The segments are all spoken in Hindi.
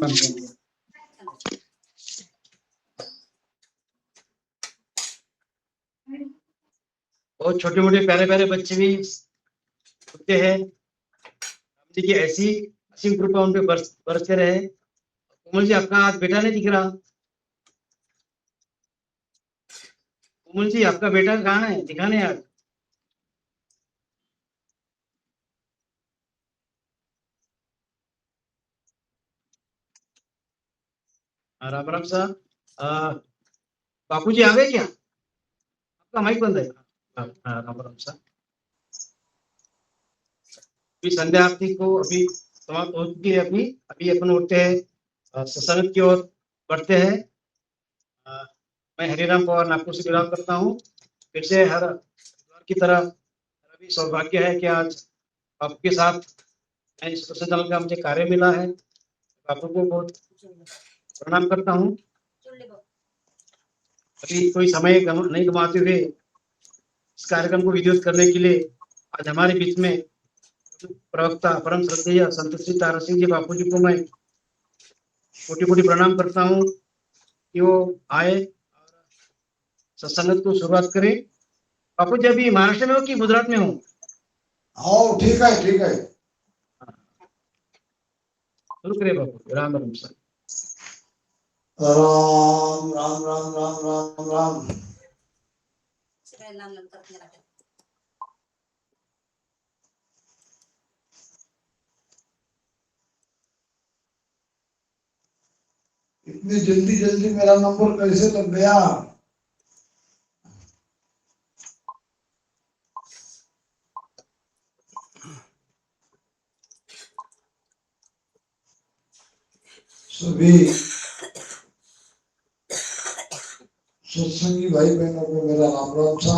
प्रणाम करेंगे। और छोटे मोटे प्यारे प्यारे बच्चे भी होते हैं, ठीक है, ऐसी असीम कृपा उन पे बरसते रहे। कोमल जी, आपका आज बेटा नहीं दिख रहा। कोमल जी, आपका बेटा कहाँ है, दिखाने आज। राम राम साहब, बापू जी आ गए क्या? आपका माइक बंद है। राम राम साहब, अभी संध्या आरती को अभी समाप्त हो चुकी है। अभी अभी अपन उठते हैं, सत्संग की ओर बढ़ते हैं। मैं हरिराम पवार नागपुर से विराम करता हूँ। फिर से हर की तरह मेरा भी सौभाग्य है कि आज आपके साथ मैं इस चैनल का मुझे कार्य मिला है। बापू को बहुत प्रणाम करता हूँ। अभी कोई समय नहीं गंवाते हुए इस कार्यक्रम को विधिवत करने के लिए आज हमारे बीच में प्रवक्ता परम श्रद्धेय संत श्री तारा सिंह जी बापू जी को मैं कोटि कोटि प्रणाम करता हूँ कि वो आए और सत्संग को शुरुआत करें। बापू जी अभी महाराष्ट्र में हो कि गुजरात में हो? हाँ, ठीक है ठीक है। शुरू करिए बापू। राम राम सर। राम राम राम राम राम राम। इतनी जल्दी जल्दी मेरा नंबर कैसे लग गया? सभी सत्संगी भाई बहनों को मेरा राम राम सा।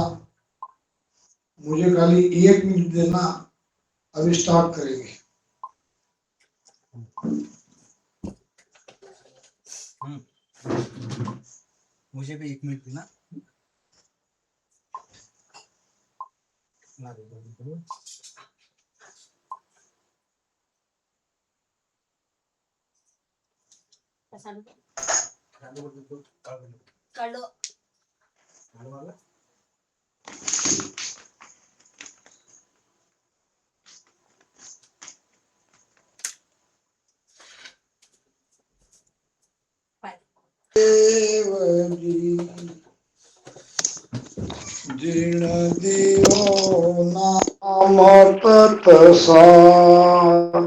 मुझे खाली 1 मिनट देना, अभी स्टार्ट करेंगे। मुझे भी 1 मिनट देना। कर लो। जिण दियो नाम तत्सार,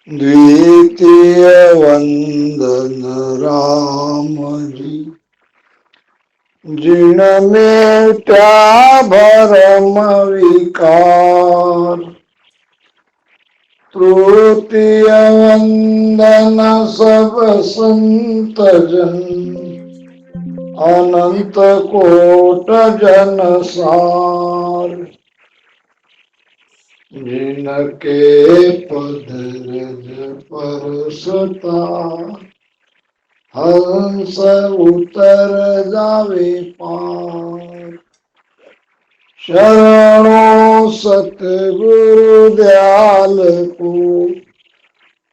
द्वितीय वंदन राम जी। जिण मेटा भरम विकार, तृतीय वंदन सब संत जन, अनंत कोट जन सार। जिनके पद रज परसता, हंस उतर जावे पार। शरणों सतगुरु दयाल को,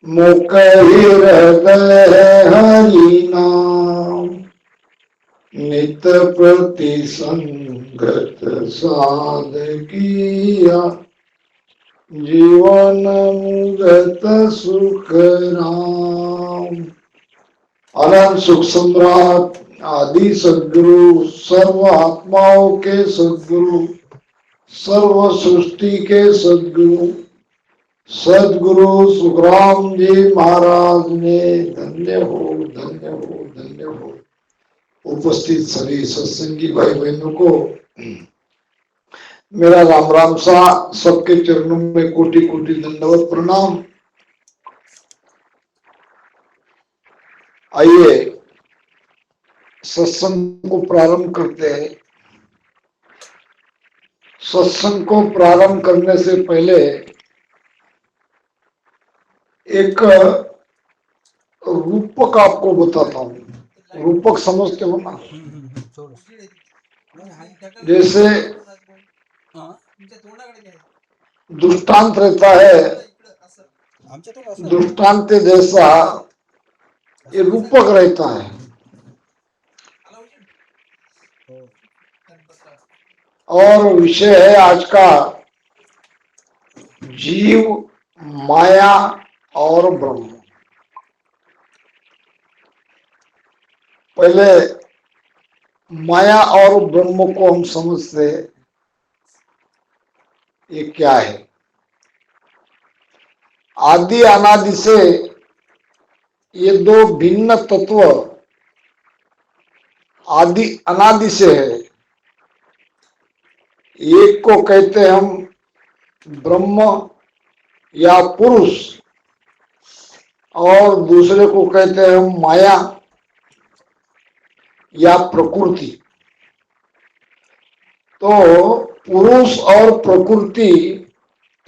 मुख ही हृदय हरि नाम। नित प्रति संगत साध किया, जीवन मुगत सुख राम। अनंत सुख सम्राट आदि सद्गुरु, सर्व आत्माओं के सद्गुरु, सर्व सृष्टि के सद्गुरु, सद्गुरु सुखराम जी महाराज ने धन्य हो धन्य हो धन्य हो। उपस्थित सभी सत्संगी भाई बहनों को मेरा राम राम सा। सबके चरणों में कोटि कोटि दंडवत प्रणाम। आइए सत्संग को प्रारंभ करते हैं। सत्संग को प्रारंभ करने से पहले एक रूपक आपको बताता हूँ। रूपक समझते हो ना? जैसे दृष्टांत रहता है, आमच्या तो असं दृष्टांत जैसा ये रूपक रहता है। और विषय है आज का जीव, माया और ब्रह्म। पहले माया और ब्रह्म को हम समझते हैं ये क्या है। आदि अनादि से ये दो भिन्न तत्व आदि अनादि से है। एक को कहते हैं हम ब्रह्म या पुरुष और दूसरे को कहते हैं हम माया या प्रकृति। तो पुरुष और प्रकृति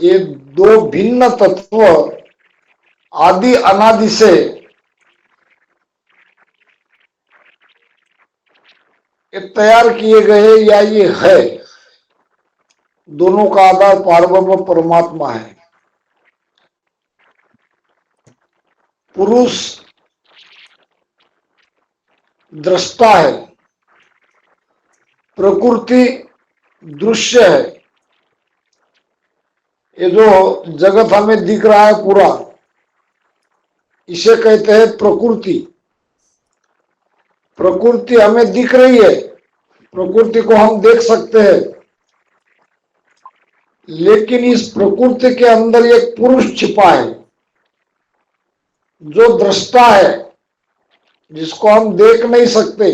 ये दो भिन्न तत्व आदि अनादि से ये तैयार किए गए या ये है। दोनों का आधार पारब्रह्म परमात्मा है। पुरुष दृष्टा है, प्रकृति दृश्य है। ये जो जगत हमें दिख रहा है पूरा, इसे कहते हैं प्रकृति। प्रकृति हमें दिख रही है, प्रकृति को हम देख सकते हैं, लेकिन इस प्रकृति के अंदर एक पुरुष छिपा है जो दृष्टा है, जिसको हम देख नहीं सकते।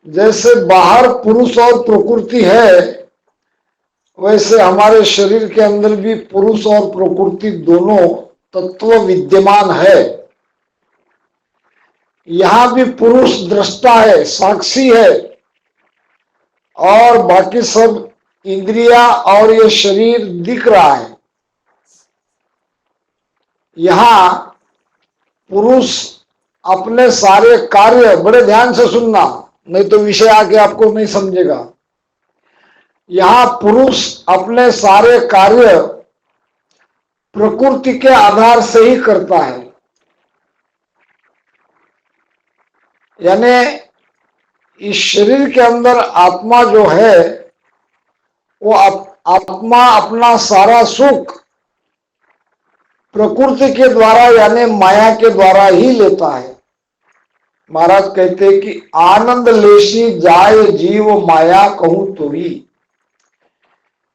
जैसे बाहर पुरुष और प्रकृति है, वैसे हमारे शरीर के अंदर भी पुरुष और प्रकृति दोनों तत्व विद्यमान है। यहां भी पुरुष दृष्टा है, साक्षी है, और बाकी सब इंद्रिया और ये शरीर दिख रहा है। यहां पुरुष अपने सारे कार्य, बड़े ध्यान से सुनना नहीं तो विषय आके आपको नहीं समझेगा। यहां पुरुष अपने सारे कार्य प्रकृति के आधार से ही करता है। यानी इस शरीर के अंदर आत्मा जो है वो आत्मा अपना सारा सुख प्रकृति के द्वारा यानी माया के द्वारा ही लेता है। महाराज कहते हैं कि आनंद लेशी जाए जीव माया कहूं तो ही।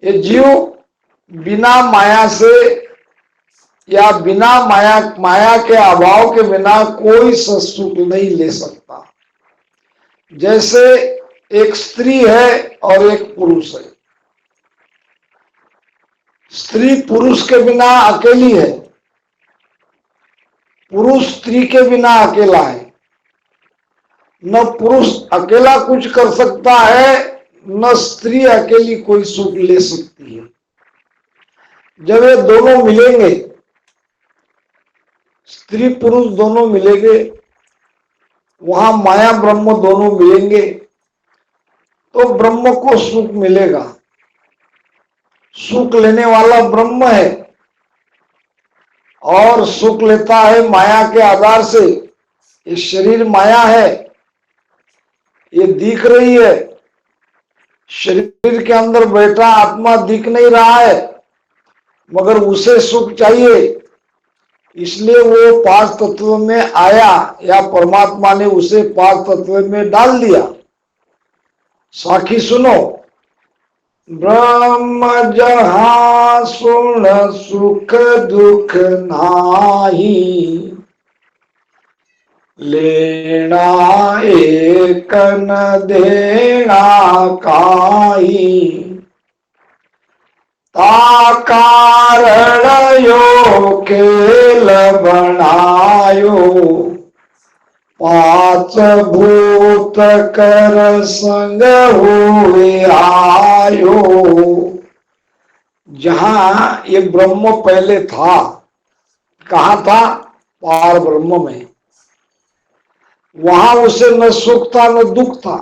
ये जीव बिना माया से या बिना माया के अभाव के बिना कोई सुख नहीं ले सकता। जैसे एक स्त्री है और एक पुरुष है। स्त्री पुरुष के बिना अकेली है, पुरुष स्त्री के बिना अकेला है। न पुरुष अकेला कुछ कर सकता है, न स्त्री अकेली कोई सुख ले सकती है। जब ये दोनों मिलेंगे, स्त्री पुरुष दोनों मिलेंगे, वहां माया ब्रह्म दोनों मिलेंगे, तो ब्रह्म को सुख मिलेगा। सुख लेने वाला ब्रह्म है और सुख लेता है माया के आधार से। ये शरीर माया है, ये दिख रही है। शरीर के अंदर बैठा आत्मा दिख नहीं रहा है, मगर उसे सुख चाहिए, इसलिए वो पांच तत्व में आया या परमात्मा ने उसे पांच तत्व में डाल दिया। साखी सुनो, ब्रह्म जहां सुन सुख दुख नाही, लेना एक न देना काई, ता कारण यो खेल बनायो, पांच भूत कर संग हुए आयो। जहां ये ब्रह्म पहले था, कहाँ था? पार ब्रह्म में। वहां उसे न सुख था न दुख था,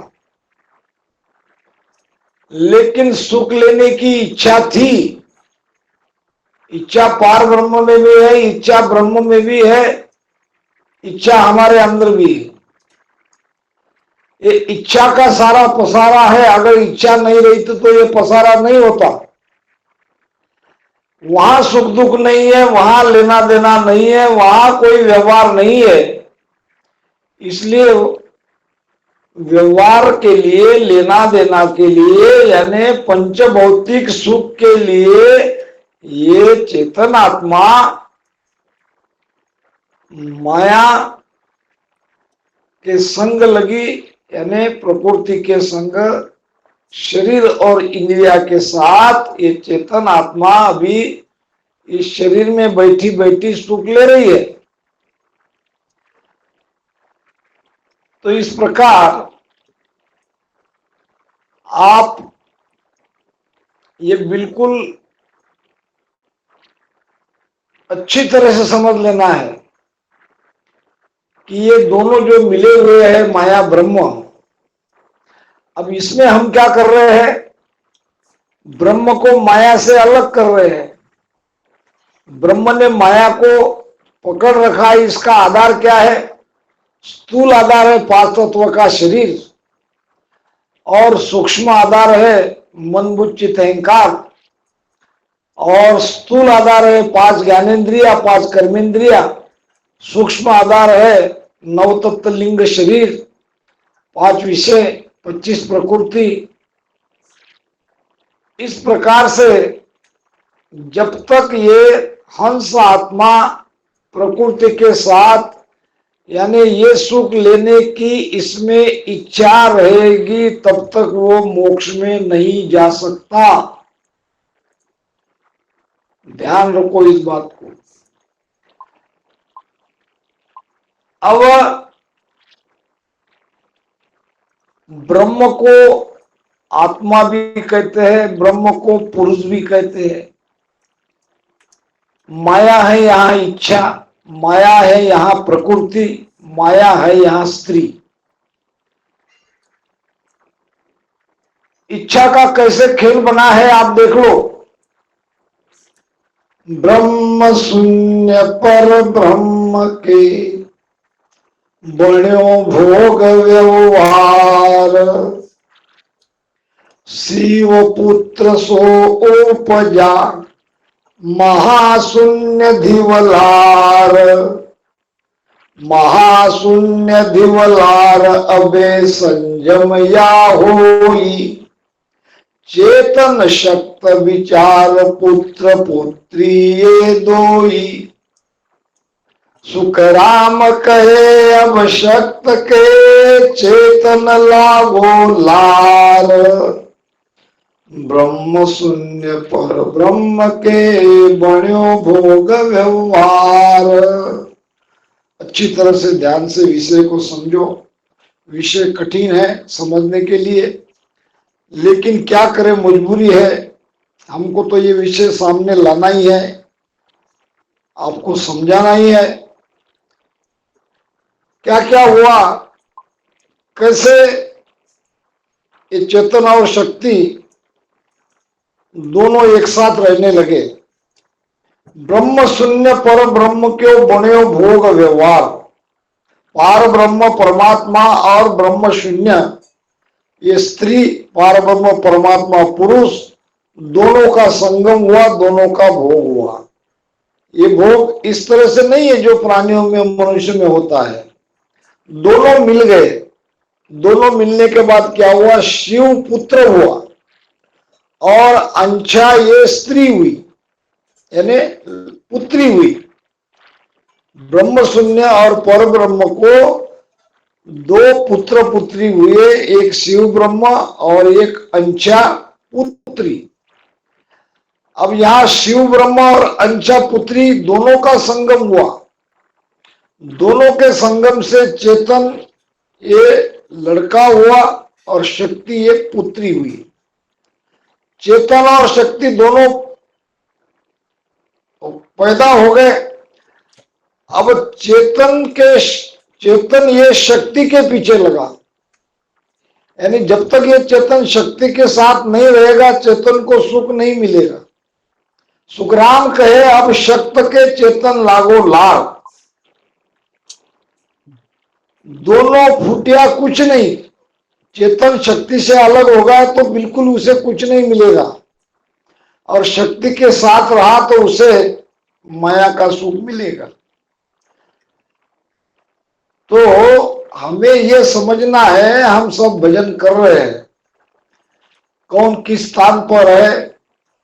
लेकिन सुख लेने की इच्छा थी, इच्छा पार ब्रह्म में भी है, इच्छा ब्रह्म में भी है, इच्छा हमारे अंदर भी है। ये इच्छा का सारा पसारा है। अगर इच्छा नहीं रही तो ये पसारा नहीं होता। वहां सुख दुख नहीं है, वहां लेना देना नहीं है, वहां कोई व्यवहार नहीं है। इसलिए व्यवहार के लिए, लेना देना के लिए, यानी पंचभौतिक सुख के लिए ये चेतन आत्मा माया के संग लगी, यानी प्रकृति के संग, शरीर और इंद्रिया के साथ ये चेतन आत्मा अभी इस शरीर में बैठी बैठी सुख ले रही है। तो इस प्रकार आप ये बिल्कुल अच्छी तरह से समझ लेना है कि ये दोनों जो मिले हुए हैं माया ब्रह्म, अब इसमें हम क्या कर रहे हैं? ब्रह्म को माया से अलग कर रहे हैं। ब्रह्म ने माया को पकड़ रखा है। इसका आधार क्या है? स्थूल आधार है 5 तत्व का शरीर, और सूक्ष्म आधार है मन बुद्धि चित्त अहंकार, और स्थूल आधार है 5 ज्ञानेन्द्रिया, 5 कर्मेंद्रिया, सूक्ष्म आधार है 9 तत्व लिंग शरीर, 5 विषय, 25 प्रकृति। इस प्रकार से जब तक ये हंस आत्मा प्रकृति के साथ, यानी ये सुख लेने की इसमें इच्छा रहेगी, तब तक वो मोक्ष में नहीं जा सकता। ध्यान रखो इस बात को। अब ब्रह्म को आत्मा भी कहते हैं, ब्रह्म को पुरुष भी कहते हैं। माया है यहां इच्छा, माया है यहां प्रकृति, माया है यहां स्त्री। इच्छा का कैसे खेल बना है आप देख लो। ब्रह्म शून्य पर ब्रह्म के बण्यो भोग व्यवहार, शिव पुत्र सो उपजा महाशून्य धिवलार, महाशून्य धिवलार अबे संयम या होई, चेतन शक्त विचार पुत्र पुत्री ये दोई, सुख राम कहे अब शक्त के चेतन लागो लार, ब्रह्म शून्य पर ब्रह्म के बण्यो भोग व्यवहार। अच्छी तरह से ध्यान से विषय को समझो। विषय कठिन है समझने के लिए, लेकिन क्या करें, मजबूरी है। हमको तो ये विषय सामने लाना ही है, आपको समझाना ही है। क्या क्या हुआ, कैसे ये चेतन और शक्ति दोनों एक साथ रहने लगे। ब्रह्म शून्य पर ब्रह्म के बण्यो भोग व्यवहार। पार ब्रह्म परमात्मा और ब्रह्म शून्य, ये स्त्री, पार ब्रह्म परमात्मा पुरुष, दोनों का संगम हुआ, दोनों का भोग हुआ। ये भोग इस तरह से नहीं है जो प्राणियों में, मनुष्य में होता है। दोनों मिल गए। दोनों मिलने के बाद क्या हुआ? शिव पुत्र हुआ और अंशा ये स्त्री हुई, यानी पुत्री हुई। ब्रह्म शून्य और पर ब्रह्म को 2 पुत्र पुत्री हुए, एक शिव ब्रह्म और एक अंशा पुत्री। अब यहां शिव ब्रह्म और अंशा पुत्री दोनों का संगम हुआ। दोनों के संगम से चेतन ये लड़का हुआ और शक्ति ये पुत्री हुई। चेतन और शक्ति दोनों पैदा हो गए। अब चेतन ये शक्ति के पीछे लगा, यानी जब तक ये चेतन शक्ति के साथ नहीं रहेगा, चेतन को सुख नहीं मिलेगा। सुखराम कहे अब शक्त के चेतन लागो लाग, दोनों फूटिया कुछ नहीं। चेतन शक्ति से अलग होगा तो बिल्कुल उसे कुछ नहीं मिलेगा, और शक्ति के साथ रहा तो उसे माया का सुख मिलेगा। तो हमें यह समझना है, हम सब भजन कर रहे हैं, कौन किस स्थान पर है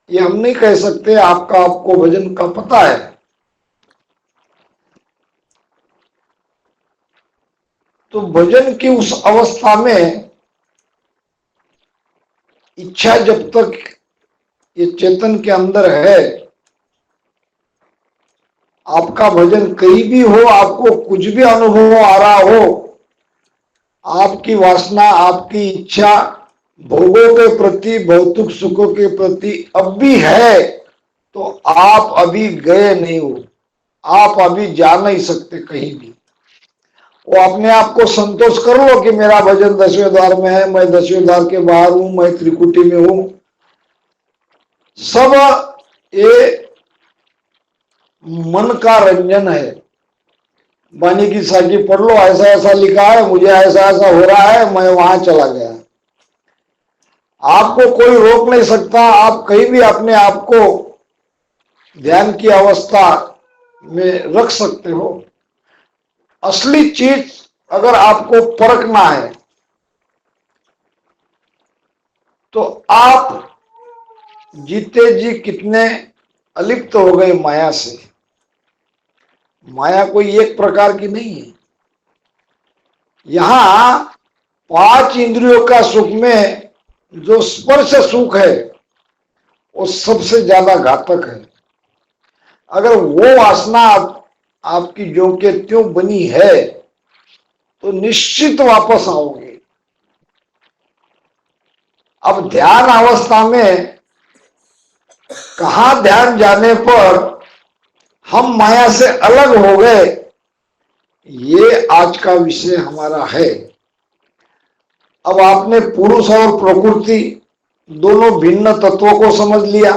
ये हम नहीं कह सकते। आपको भजन का पता है। तो भजन की उस अवस्था में इच्छा जब तक ये चेतन के अंदर है, आपका भजन कहीं भी हो, आपको कुछ भी अनुभव आ रहा हो, आपकी वासना, आपकी इच्छा भोगों के प्रति, भौतिक सुखों के प्रति अब भी है, तो आप अभी गए नहीं हो, आप अभी जा नहीं सकते कहीं भी। वो अपने आप को संतोष कर लो कि मेरा भजन 10वें द्वार में है, मैं 10वें द्वार के बाहर हूं, मैं त्रिकुटी में हूं। सब ये मन का रंजन है। वाणी की साखी पढ़ लो, ऐसा ऐसा लिखा है, मुझे ऐसा ऐसा हो रहा है, मैं वहां चला गया। आपको कोई रोक नहीं सकता, आप कहीं भी अपने आप को ध्यान की अवस्था में रख सकते हो। असली चीज अगर आपको परखना है तो आप जीते जी कितने अलिप्त हो गए माया से। माया कोई एक प्रकार की नहीं है। यहां 5 इंद्रियों का सुख में जो स्पर्श सुख है वो सबसे ज्यादा घातक है। अगर वो वासना आपकी जो के त्यों बनी है तो निश्चित वापस आओगे। अब ध्यान अवस्था में कहां ध्यान जाने पर हम माया से अलग हो गए, ये आज का विषय हमारा है। अब आपने पुरुष और प्रकृति दोनों भिन्न तत्वों को समझ लिया,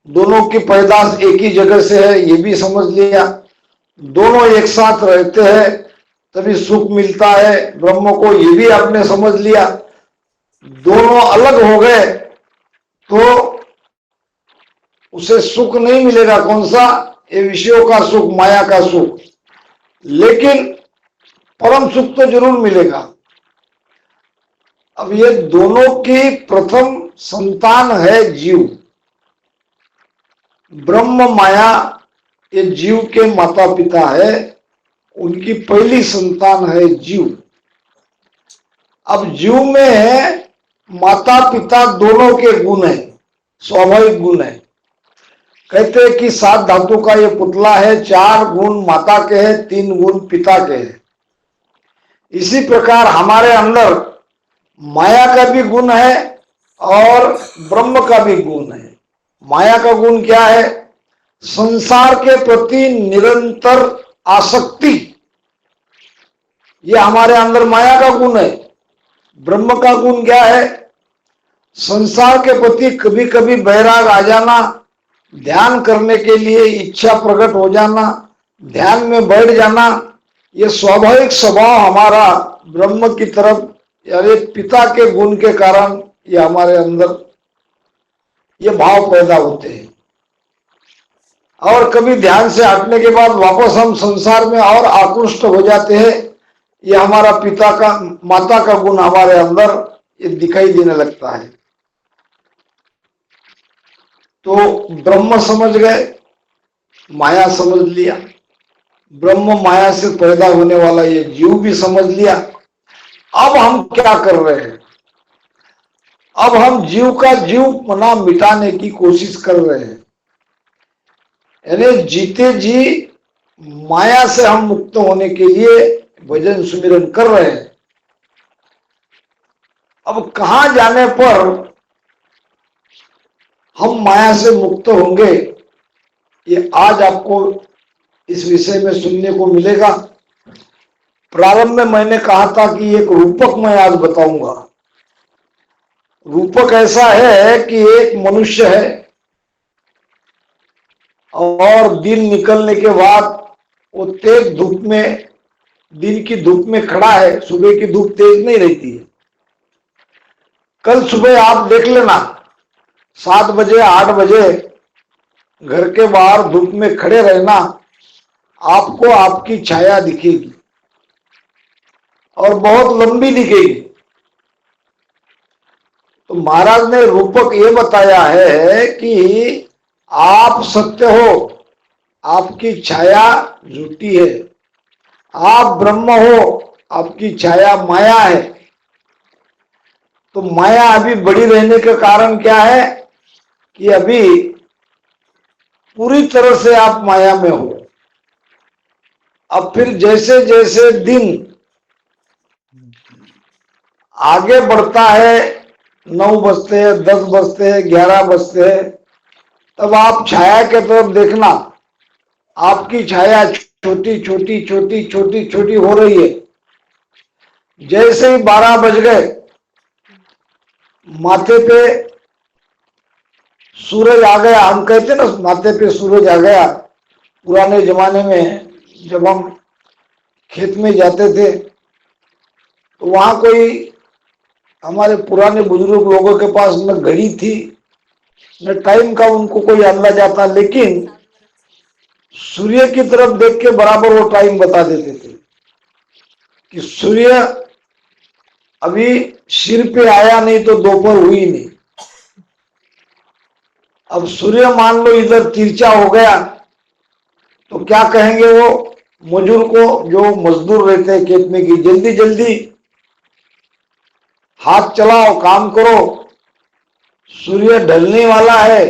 दोनों की पैदाश एक ही जगह से है ये भी समझ लिया, दोनों एक साथ रहते हैं तभी सुख मिलता है ब्रह्म को, ये भी आपने समझ लिया। दोनों अलग हो गए तो उसे सुख नहीं मिलेगा। कौन सा? ये विषयों का सुख, माया का सुख। लेकिन परम सुख तो जरूर मिलेगा। अब ये दोनों की प्रथम संतान है जीव। ब्रह्म माया ये जीव के माता पिता है, उनकी पहली संतान है जीव। अब जीव में माता पिता दोनों के गुण है, स्वाभाविक गुण है। कहते हैं कि 7 धातु का ये पुतला है, 4 गुण माता के हैं, 3 गुण पिता के हैं। इसी प्रकार हमारे अंदर माया का भी गुण है और ब्रह्म का भी गुण है। माया का गुण क्या है? संसार के प्रति निरंतर आसक्ति, ये हमारे अंदर माया का गुण है। ब्रह्म का गुण क्या है? संसार के प्रति कभी कभी बैराग आ जाना, ध्यान करने के लिए इच्छा प्रकट हो जाना, ध्यान में बैठ जाना, ये स्वाभाविक स्वभाव हमारा ब्रह्म की तरफ यानी पिता के गुण के कारण ये हमारे अंदर ये भाव पैदा होते हैं। और कभी ध्यान से हटने के बाद वापस हम संसार में और आकृष्ट हो जाते हैं, ये हमारा पिता का, माता का गुण हमारे अंदर ये दिखाई देने लगता है। तो ब्रह्म समझ गए, माया समझ लिया, ब्रह्म माया से पैदा होने वाला ये जीव भी समझ लिया। अब हम क्या कर रहे हैं? अब हम जीव का जीव मना मिटाने की कोशिश कर रहे हैं। यानी जीते जी माया से हम मुक्त होने के लिए भजन सुमिरन कर रहे हैं। अब कहां जाने पर हम माया से मुक्त होंगे, ये आज आपको इस विषय में सुनने को मिलेगा। प्रारंभ में मैंने कहा था कि एक रूपक मैं आज बताऊंगा। रूपक ऐसा है कि एक मनुष्य है, और दिन निकलने के बाद वो तेज धूप में, दिन की धूप में खड़ा है। सुबह की धूप तेज नहीं रहती है। कल सुबह आप देख लेना, 7 बजे 8 बजे घर के बाहर धूप में खड़े रहना, आपको आपकी छाया दिखेगी और बहुत लंबी दिखेगी। तो महाराज ने रूपक ये बताया है कि आप सत्य हो, आपकी छाया झूठी है। आप ब्रह्म हो, आपकी छाया माया है। तो माया अभी बड़ी रहने का कारण क्या है कि अभी पूरी तरह से आप माया में हो। अब फिर जैसे जैसे दिन आगे बढ़ता है, 9 बजते हैं, 10 बजते हैं, 11 बजते हैं, तब आप छाया के तरफ देखना, आपकी छाया छोटी छोटी छोटी छोटी छोटी हो रही है। जैसे ही 12 बज गए, माथे पे सूरज आ गया। हम कहते ना माथे पे सूरज आ गया। पुराने जमाने में जब हम खेत में जाते थे तो वहां कोई, हमारे पुराने बुजुर्ग लोगों के पास न घड़ी थी न टाइम का उनको कोई अंदाजा था, लेकिन सूर्य की तरफ देख के बराबर वो टाइम बता देते थे कि सूर्य अभी सिर पे आया नहीं तो दोपहर हुई नहीं। अब सूर्य मान लो इधर तिरछा हो गया तो क्या कहेंगे वो मजदूर को, जो मजदूर रहते हैं खेत में, की जल्दी जल्दी हाथ चलाओ, काम करो, सूर्य ढलने वाला है,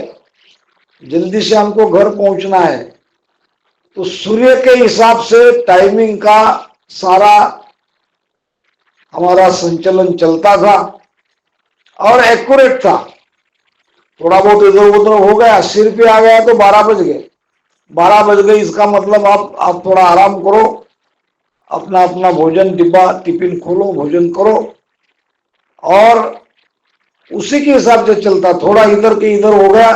जल्दी से हमको घर पहुंचना है। तो सूर्य के हिसाब से टाइमिंग का सारा हमारा संचलन चलता था और एक्यूरेट था। थोड़ा बहुत इधर उधर हो गया, सिर पे आ गया तो 12 बज गए। 12 बज गए इसका मतलब आप थोड़ा आराम करो, अपना अपना भोजन डिब्बा टिफिन खोलो, भोजन करो, और उसी के हिसाब से चलता। थोड़ा इधर के इधर हो गया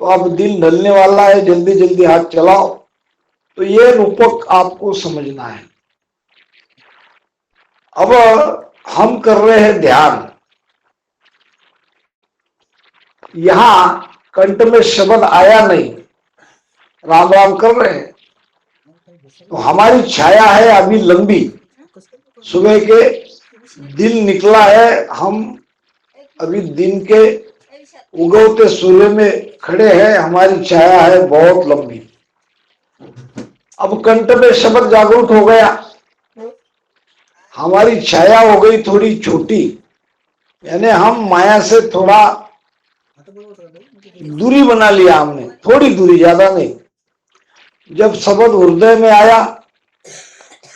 तो अब दिन ढलने वाला है, जल्दी जल्दी हाथ चलाओ। तो ये रूपक आपको समझना है। अब हम कर रहे हैं ध्यान। यहां कंठ में शब्द आया नहीं, राम राम कर रहे हैं, तो हमारी छाया है अभी लंबी। सुबह के दिन निकला है, हम अभी दिन के उगवते सूर्य में खड़े हैं, हमारी छाया है बहुत लंबी। अब कंठ में शब्द जागरूक हो गया, हमारी छाया हो गई थोड़ी छोटी, यानी हम माया से थोड़ा दूरी बना लिया हमने, थोड़ी दूरी, ज्यादा नहीं। जब शब्द हृदय में आया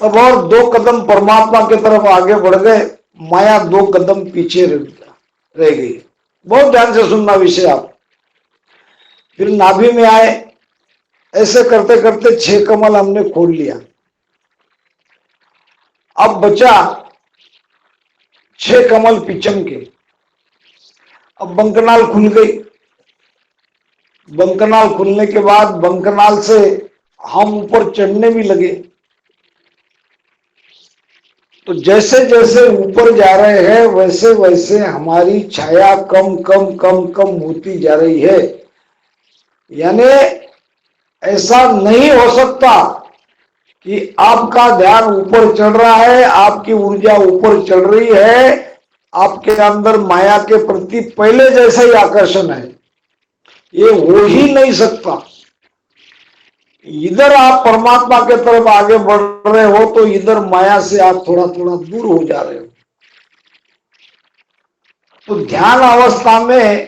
तब और 2 कदम परमात्मा की तरफ आगे बढ़ गए, माया 2 कदम पीछे रह गई। बहुत ध्यान से सुनना विषय आप। फिर नाभि में आए, ऐसे करते करते 6 कमल हमने खोल लिया। अब बचा 6 कमल पिचम के। अब बंकनाल खुल गई। बंकनाल खुलने के बाद बंकनाल से हम ऊपर चढ़ने भी लगे। तो जैसे जैसे ऊपर जा रहे हैं वैसे वैसे हमारी छाया कम कम कम कम होती जा रही है। यानी ऐसा नहीं हो सकता कि आपका ध्यान ऊपर चढ़ रहा है, आपकी ऊर्जा ऊपर चढ़ रही है, आपके अंदर माया के प्रति पहले जैसा ही आकर्षण है, ये हो ही नहीं सकता। इधर आप परमात्मा के तरफ आगे बढ़ रहे हो तो इधर माया से आप थोड़ा थोड़ा दूर हो जा रहे हो। तो ध्यान अवस्था में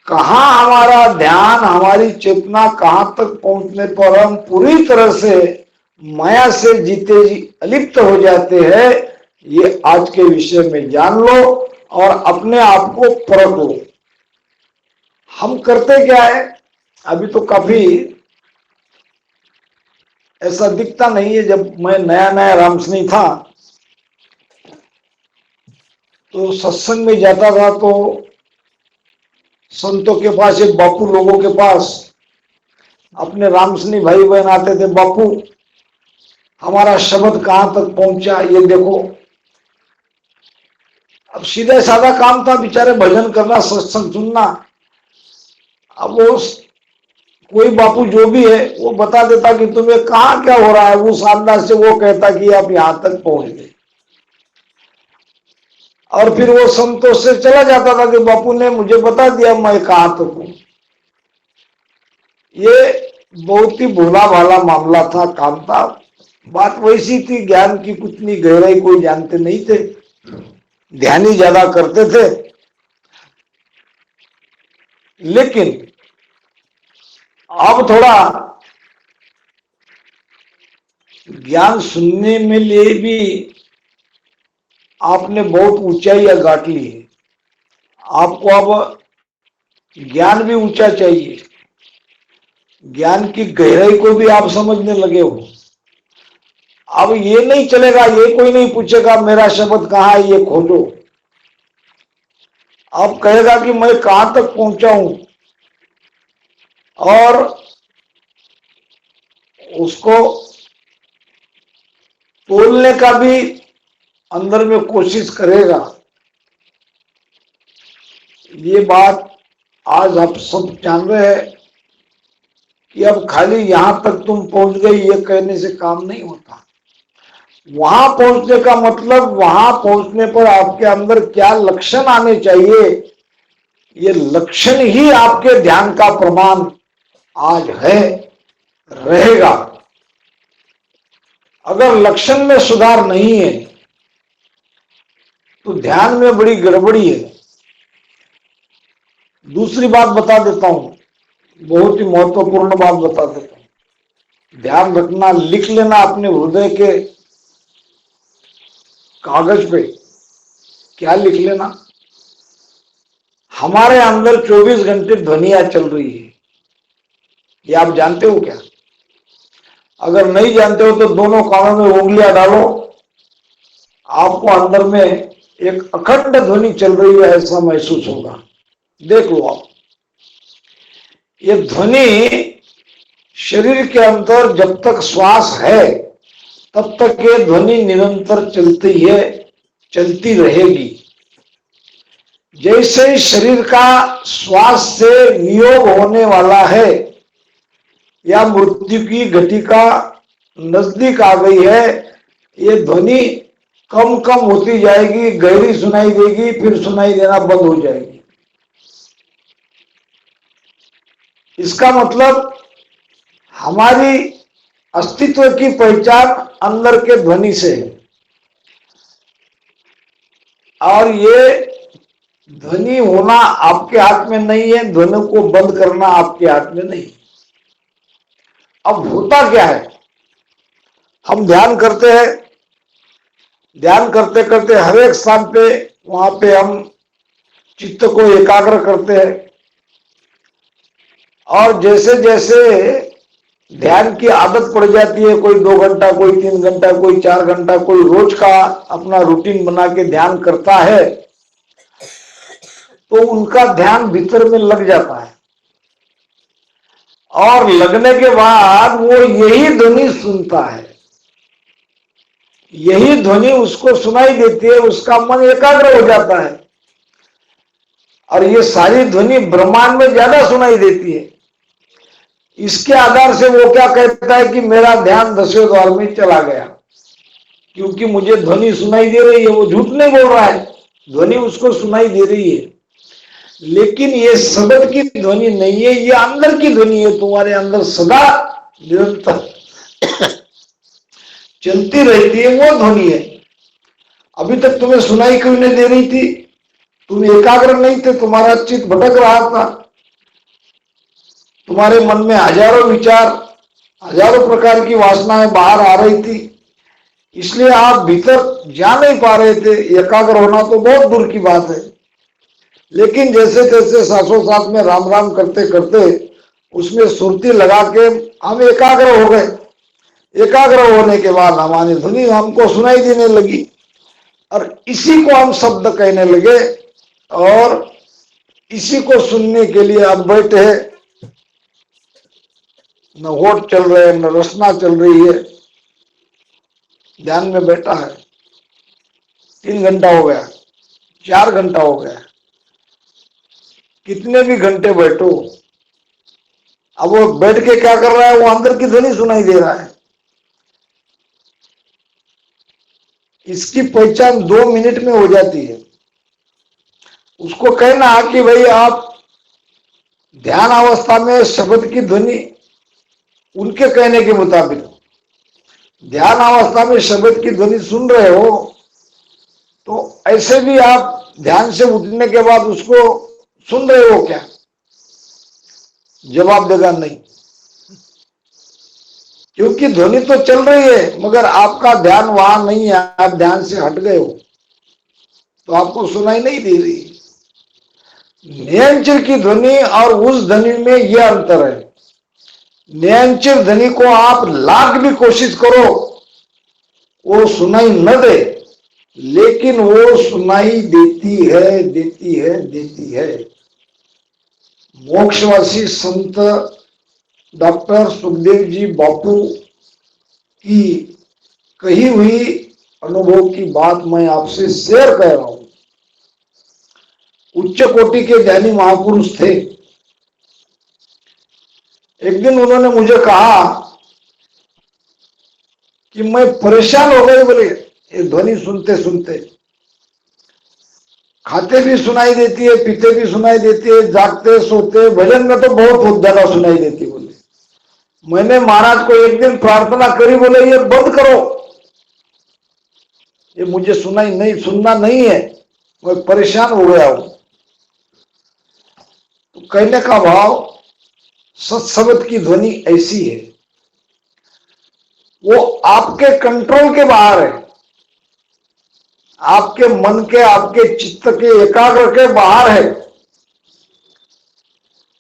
कहां हमारा ध्यान, हमारी चेतना कहां तक पहुंचने पर हम पूरी तरह से माया से जीते जी अलिप्त हो जाते हैं, ये आज के विषय में जान लो और अपने आप को परख लो। हम करते क्या है, अभी तो काफी ऐसा दिखता नहीं है। जब मैं नया नया रामसनी था तो सत्संग में जाता था तो संतों के पास, एक बापू लोगों के पास अपने रामसनी भाई बहन आते थे, बापू हमारा शब्द कहां तक पहुंचा ये देखो। अब सीधा साधा काम था बेचारे, भजन करना, सत्संग सुनना। अब वो कोई बापू जो भी है वो बता देता कि तुम्हें कहाँ क्या हो रहा है, उस अंदाज से वो कहता कि आप यहां तक पहुंच गए। और फिर वो संतोष से चला जाता था कि बापू ने मुझे बता दिया मैं कहां तक हूं। ये बहुत ही भोला भाला मामला था, काम था। बात वैसी थी, ज्ञान की कुछ गहराई कोई जानते नहीं थे, ध्यान ही ज्यादा करते थे। लेकिन अब थोड़ा ज्ञान सुनने में लिए भी आपने बहुत ऊंचाई गांठ ली है। आपको अब ज्ञान भी ऊंचा चाहिए, ज्ञान की गहराई को भी आप समझने लगे हो। अब ये नहीं चलेगा, ये कोई नहीं पूछेगा मेरा शब्द कहाँ है ये खोजो। अब कहेगा कि मैं कहां तक पहुंचा हूं, और उसको तोलने का भी अंदर में कोशिश करेगा। ये बात आज आप सब जान रहे हैं कि अब खाली यहां तक तुम पहुंच गए ये कहने से काम नहीं होता। वहां पहुंचने का मतलब वहां पहुंचने पर आपके अंदर क्या लक्षण आने चाहिए, ये लक्षण ही आपके ध्यान का प्रमाण आज है, रहेगा। अगर लक्षण में सुधार नहीं है तो ध्यान में बड़ी गड़बड़ी है। दूसरी बात बता देता हूं, बहुत ही महत्वपूर्ण बात बता देता हूं, ध्यान रखना, लिख लेना अपने हृदय के कागज पे। क्या लिख लेना, हमारे अंदर 24 घंटे ध्वनियां चल रही है, ये आप जानते हो क्या? अगर नहीं जानते हो तो दोनों कानों में उंगलियां डालो, आपको अंदर में एक अखंड ध्वनि चल रही है ऐसा महसूस होगा। देख लो आप, ये ध्वनि शरीर के अंदर जब तक श्वास है तब तक ये ध्वनि निरंतर चलती है, चलती रहेगी। जैसे ही शरीर का श्वास से वियोग होने वाला है या मृत्यु की घटिका नजदीक आ गई है, ये ध्वनि कम कम होती जाएगी, गहरी सुनाई देगी, फिर सुनाई देना बंद हो जाएगी। इसका मतलब हमारी अस्तित्व की पहचान अंदर के ध्वनि से है, और ये ध्वनि होना आपके हाथ में नहीं है, ध्वनि को बंद करना आपके हाथ में नहीं। अब होता क्या है, हम ध्यान करते हैं, ध्यान करते करते हर एक स्थान पे वहां पे हम चित्त को एकाग्र करते हैं, और जैसे जैसे ध्यान की आदत पड़ जाती है, कोई 2 घंटा, कोई 3 घंटा, कोई 4 घंटा, कोई रोज का अपना रूटीन बना के ध्यान करता है, तो उनका ध्यान भीतर में लग जाता है, और लगने के बाद वो यही ध्वनि सुनता है, यही ध्वनि उसको सुनाई देती है, उसका मन एकाग्र हो जाता है, और ये सारी ध्वनि ब्रह्मांड में ज्यादा सुनाई देती है। इसके आधार से वो क्या कहता है कि मेरा ध्यान 10वें द्वार में चला गया, क्योंकि मुझे ध्वनि सुनाई दे रही है। वो झूठ नहीं बोल रहा है, ध्वनि उसको सुनाई दे रही है, लेकिन ये शब्द की ध्वनि नहीं है, ये अंदर की ध्वनि है, तुम्हारे अंदर सदा निरंतर चलती रहती है, वो ध्वनि है। अभी तक तुम्हें सुनाई क्यों नहीं दे रही थी? तुम एकाग्र नहीं थे, तुम्हारा चित्त भटक रहा था, तुम्हारे मन में हजारों विचार, हजारों प्रकार की वासनाएं बाहर आ रही थी, इसलिए आप भीतर जा नहीं पा रहे थे। एकाग्र होना तो बहुत दूर की बात है, लेकिन जैसे जैसे सासों साथ में राम राम करते करते उसमें सुरती लगा के हम एकाग्र हो गए। एकाग्र होने के बाद हमारी ध्वनि हमको सुनाई देने लगी, और इसी को हम शब्द कहने लगे, और इसी को सुनने के लिए अब बैठे हैं। न होठ चल रहे, न रसना चल रही है, ध्यान में बैठा है। 3 घंटा हो गया, 4 घंटा हो गया, कितने भी घंटे बैठो, अब वो बैठ के क्या कर रहा है, वो अंदर की ध्वनि सुनाई दे रहा है। इसकी पहचान 2 मिनट में हो जाती है। उसको कहना कि भाई आप ध्यान अवस्था में शब्द की ध्वनि उनके कहने के मुताबिक ध्यान अवस्था में शब्द की ध्वनि सुन रहे हो, तो ऐसे भी आप ध्यान से उठने के बाद उसको सुन रहे हो क्या? जवाब देगा नहीं, क्योंकि ध्वनि तो चल रही है मगर आपका ध्यान वहां नहीं है, आप ध्यान से हट गए हो, तो आपको सुनाई नहीं दे रही। नियंचर की ध्वनि और उस ध्वनि में यह अंतर है। नियंचर ध्वनि को आप लाख भी कोशिश करो वो सुनाई न दे, लेकिन वो सुनाई देती है, देती है, देती है। मोक्षवासी संत डॉक्टर सुखदेव जी बापू की कही हुई अनुभव की बात मैं आपसे शेयर कर रहा हूं। उच्च कोटि के ज्ञानी महापुरुष थे। एक दिन उन्होंने मुझे कहा कि मैं परेशान हो गई, बोले ये ध्वनि सुनते सुनते, खाते भी सुनाई देती है, पीते भी सुनाई देती है, जागते सोते भजन में तो बहुत ज्यादा सुनाई देती है। बोले मैंने महाराज को एक दिन प्रार्थना करी, बोले ये बंद करो, ये मुझे सुनना नहीं है, मैं परेशान हो गया हूं। तो कहने का भाव, सत्शब्द की ध्वनि ऐसी है, वो आपके कंट्रोल के बाहर है, आपके मन के, आपके चित्त के एकाग्र के बाहर है,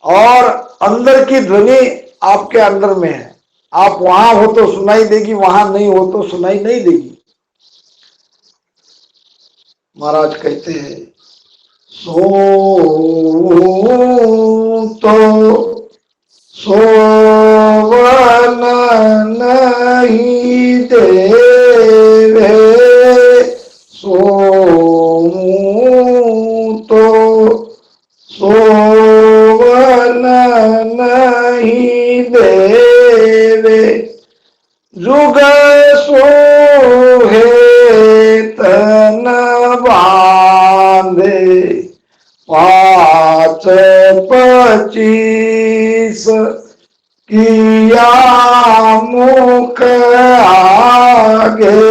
और अंदर की ध्वनि आपके अंदर में है। आप वहां हो तो सुनाई देगी, वहां नहीं हो तो सुनाई नहीं देगी। महाराज कहते हैं, सो तो सोवन नहीं देवे, तो सोवन नहीं देवे, जुग सोहे तन बांधे, 5-25 किया मुख आगे,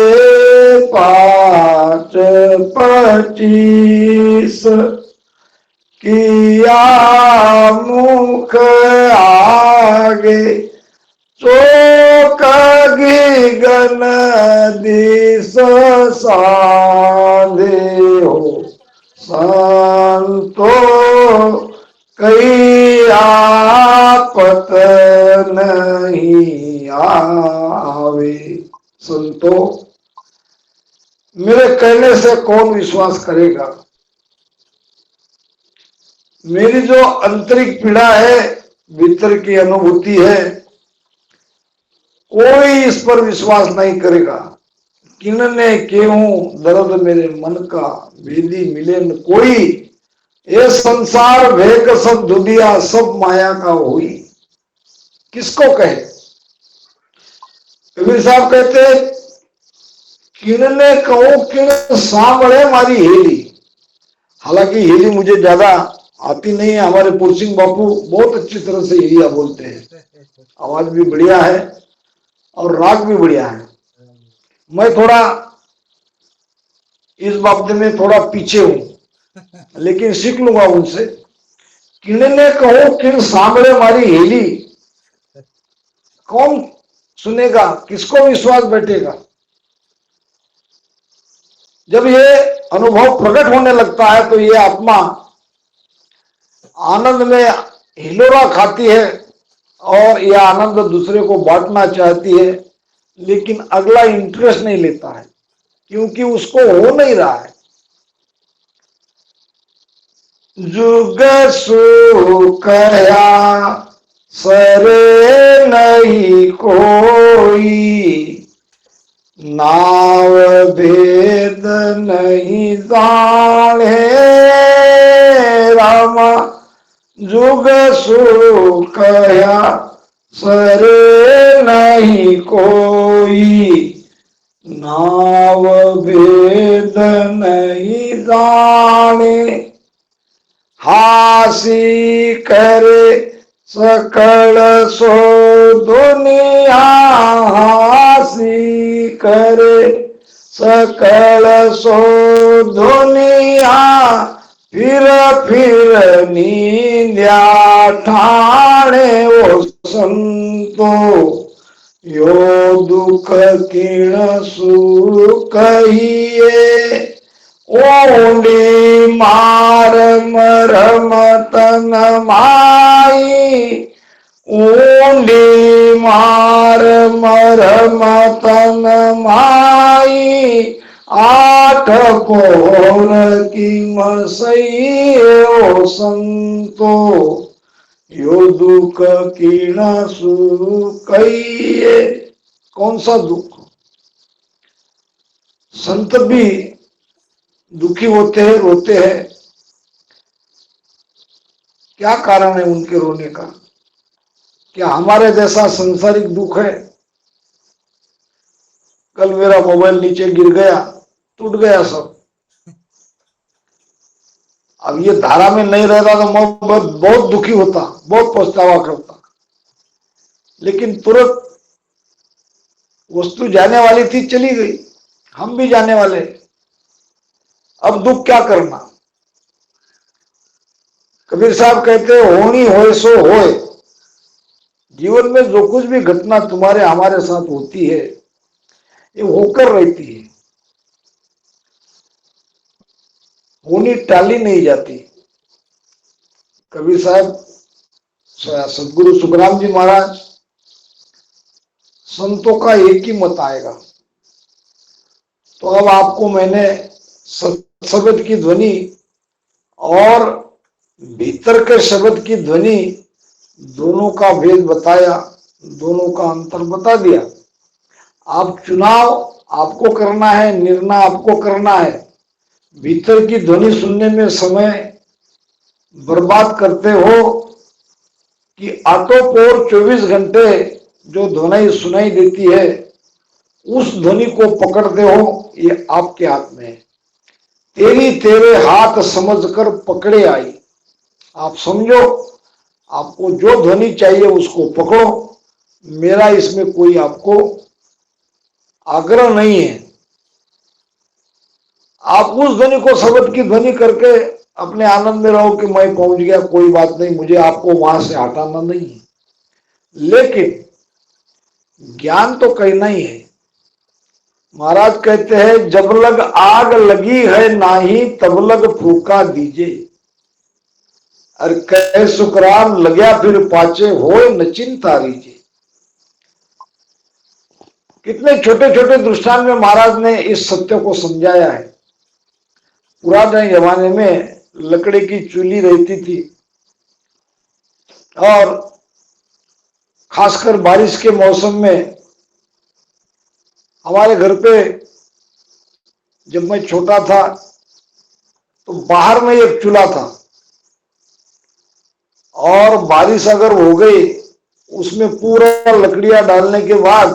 5-25 किया मुख आगे, चोक गगन दिस साधे हो, संतो कई आपत नहीं आवे। संतो, मेरे कहने से कौन विश्वास करेगा? मेरी जो आंतरिक पीड़ा है, भीतर की अनुभूति है, कोई इस पर विश्वास नहीं करेगा। किनने क्यों दर्द मेरे मन का, भेदी मिले न कोई, ये संसार भेक सब दुनिया, सब माया का हुई। किसको कहे? कबीर साहब कहते, किनने कहो किन सांभळे मारी हेली। हालांकि हेली मुझे ज्यादा आती नहीं है, हमारे पुरसिंह बापू बहुत अच्छी तरह से हेलिया बोलते हैं, आवाज भी बढ़िया है और राग भी बढ़िया है। मैं थोड़ा इस बाबत में थोड़ा पीछे हूं, लेकिन सीख लूंगा उनसे। किनने कहो किन सांभळे मारी हेली, कौन सुनेगा, किसको विश्वास बैठेगा? जब ये अनुभव प्रकट होने लगता है तो ये आत्मा आनंद में हिलोरा खाती है और यह आनंद दूसरे को बांटना चाहती है, लेकिन अगला इंटरेस्ट नहीं लेता है, क्योंकि उसको हो नहीं रहा है। जुग सुखया सरे नहीं कोई, नाव भेद नहीं जाने, रामा जुग सुखया सरे नहीं कोई, नाव भेद नहीं जाने, हासी करे सकल सो दुनिया, हासी करे सकल सो दुनिया, फिर नींद्या ठाणे ओ संतो, यो दुख किण सुख कहिए, ओंडी मार मरम तन माई, ओंडी मार मरम तन माई, आठ पोर की मसई ओ संतो, यो दुख किण सुख कहिए। कौन सा दुख? संत भी दुखी होते हैं, रोते हैं। क्या कारण है उनके रोने का? क्या हमारे जैसा संसारिक दुख है? कल मेरा मोबाइल नीचे गिर गया, टूट गया सब। अब ये धारा में नहीं रहता तो मैं बहुत दुखी होता, बहुत पछतावा करता। लेकिन तुरंत वस्तु जाने वाली थी, चली गई, हम भी जाने वाले। अब दुख क्या करना? कबीर साहब कहते होनी होए सो होए। जीवन में जो कुछ भी घटना तुम्हारे हमारे साथ होती है, ये होकर रहती है, होनी टाली नहीं जाती। कबीर साहब, सदगुरु सुखराम जी महाराज, संतों का एक ही मत आएगा। तो अब आपको मैंने शब्द की ध्वनि और भीतर के शब्द की ध्वनि दोनों का भेद बताया, दोनों का अंतर बता दिया। आप चुनाव आपको करना है, निर्णय आपको करना है। भीतर की ध्वनि सुनने में समय बर्बाद करते हो कि आटो पोर 24 घंटे जो ध्वनि सुनाई देती है उस ध्वनि को पकड़ते हो, ये आपके हाथ में है। तेरी तेरे हाथ समझकर पकड़े आई। आप समझो, आपको जो ध्वनि चाहिए उसको पकड़ो। मेरा इसमें कोई आपको आग्रह नहीं है। आप उस ध्वनि को शब्द की ध्वनि करके अपने आनंद में रहो कि मैं पहुंच गया, कोई बात नहीं, मुझे आपको वहां से हटाना नहीं है। लेकिन ज्ञान तो कहना ही है। महाराज कहते हैं, जब लग आग लगी है नाही, तब लग फूका दीजे। और कह सुखराम लग्या फिर पाचे, होए न चिंता रीजे। कितने छोटे छोटे दृष्टांत में महाराज ने इस सत्य को समझाया है। पुराने जमाने में लकड़ी की चूल्ही रहती थी और खासकर बारिश के मौसम में हमारे घर पे जब मैं छोटा था तो बाहर में एक चूल्हा था और बारिश अगर हो गई उसमें पूरा लकड़ियां डालने के बाद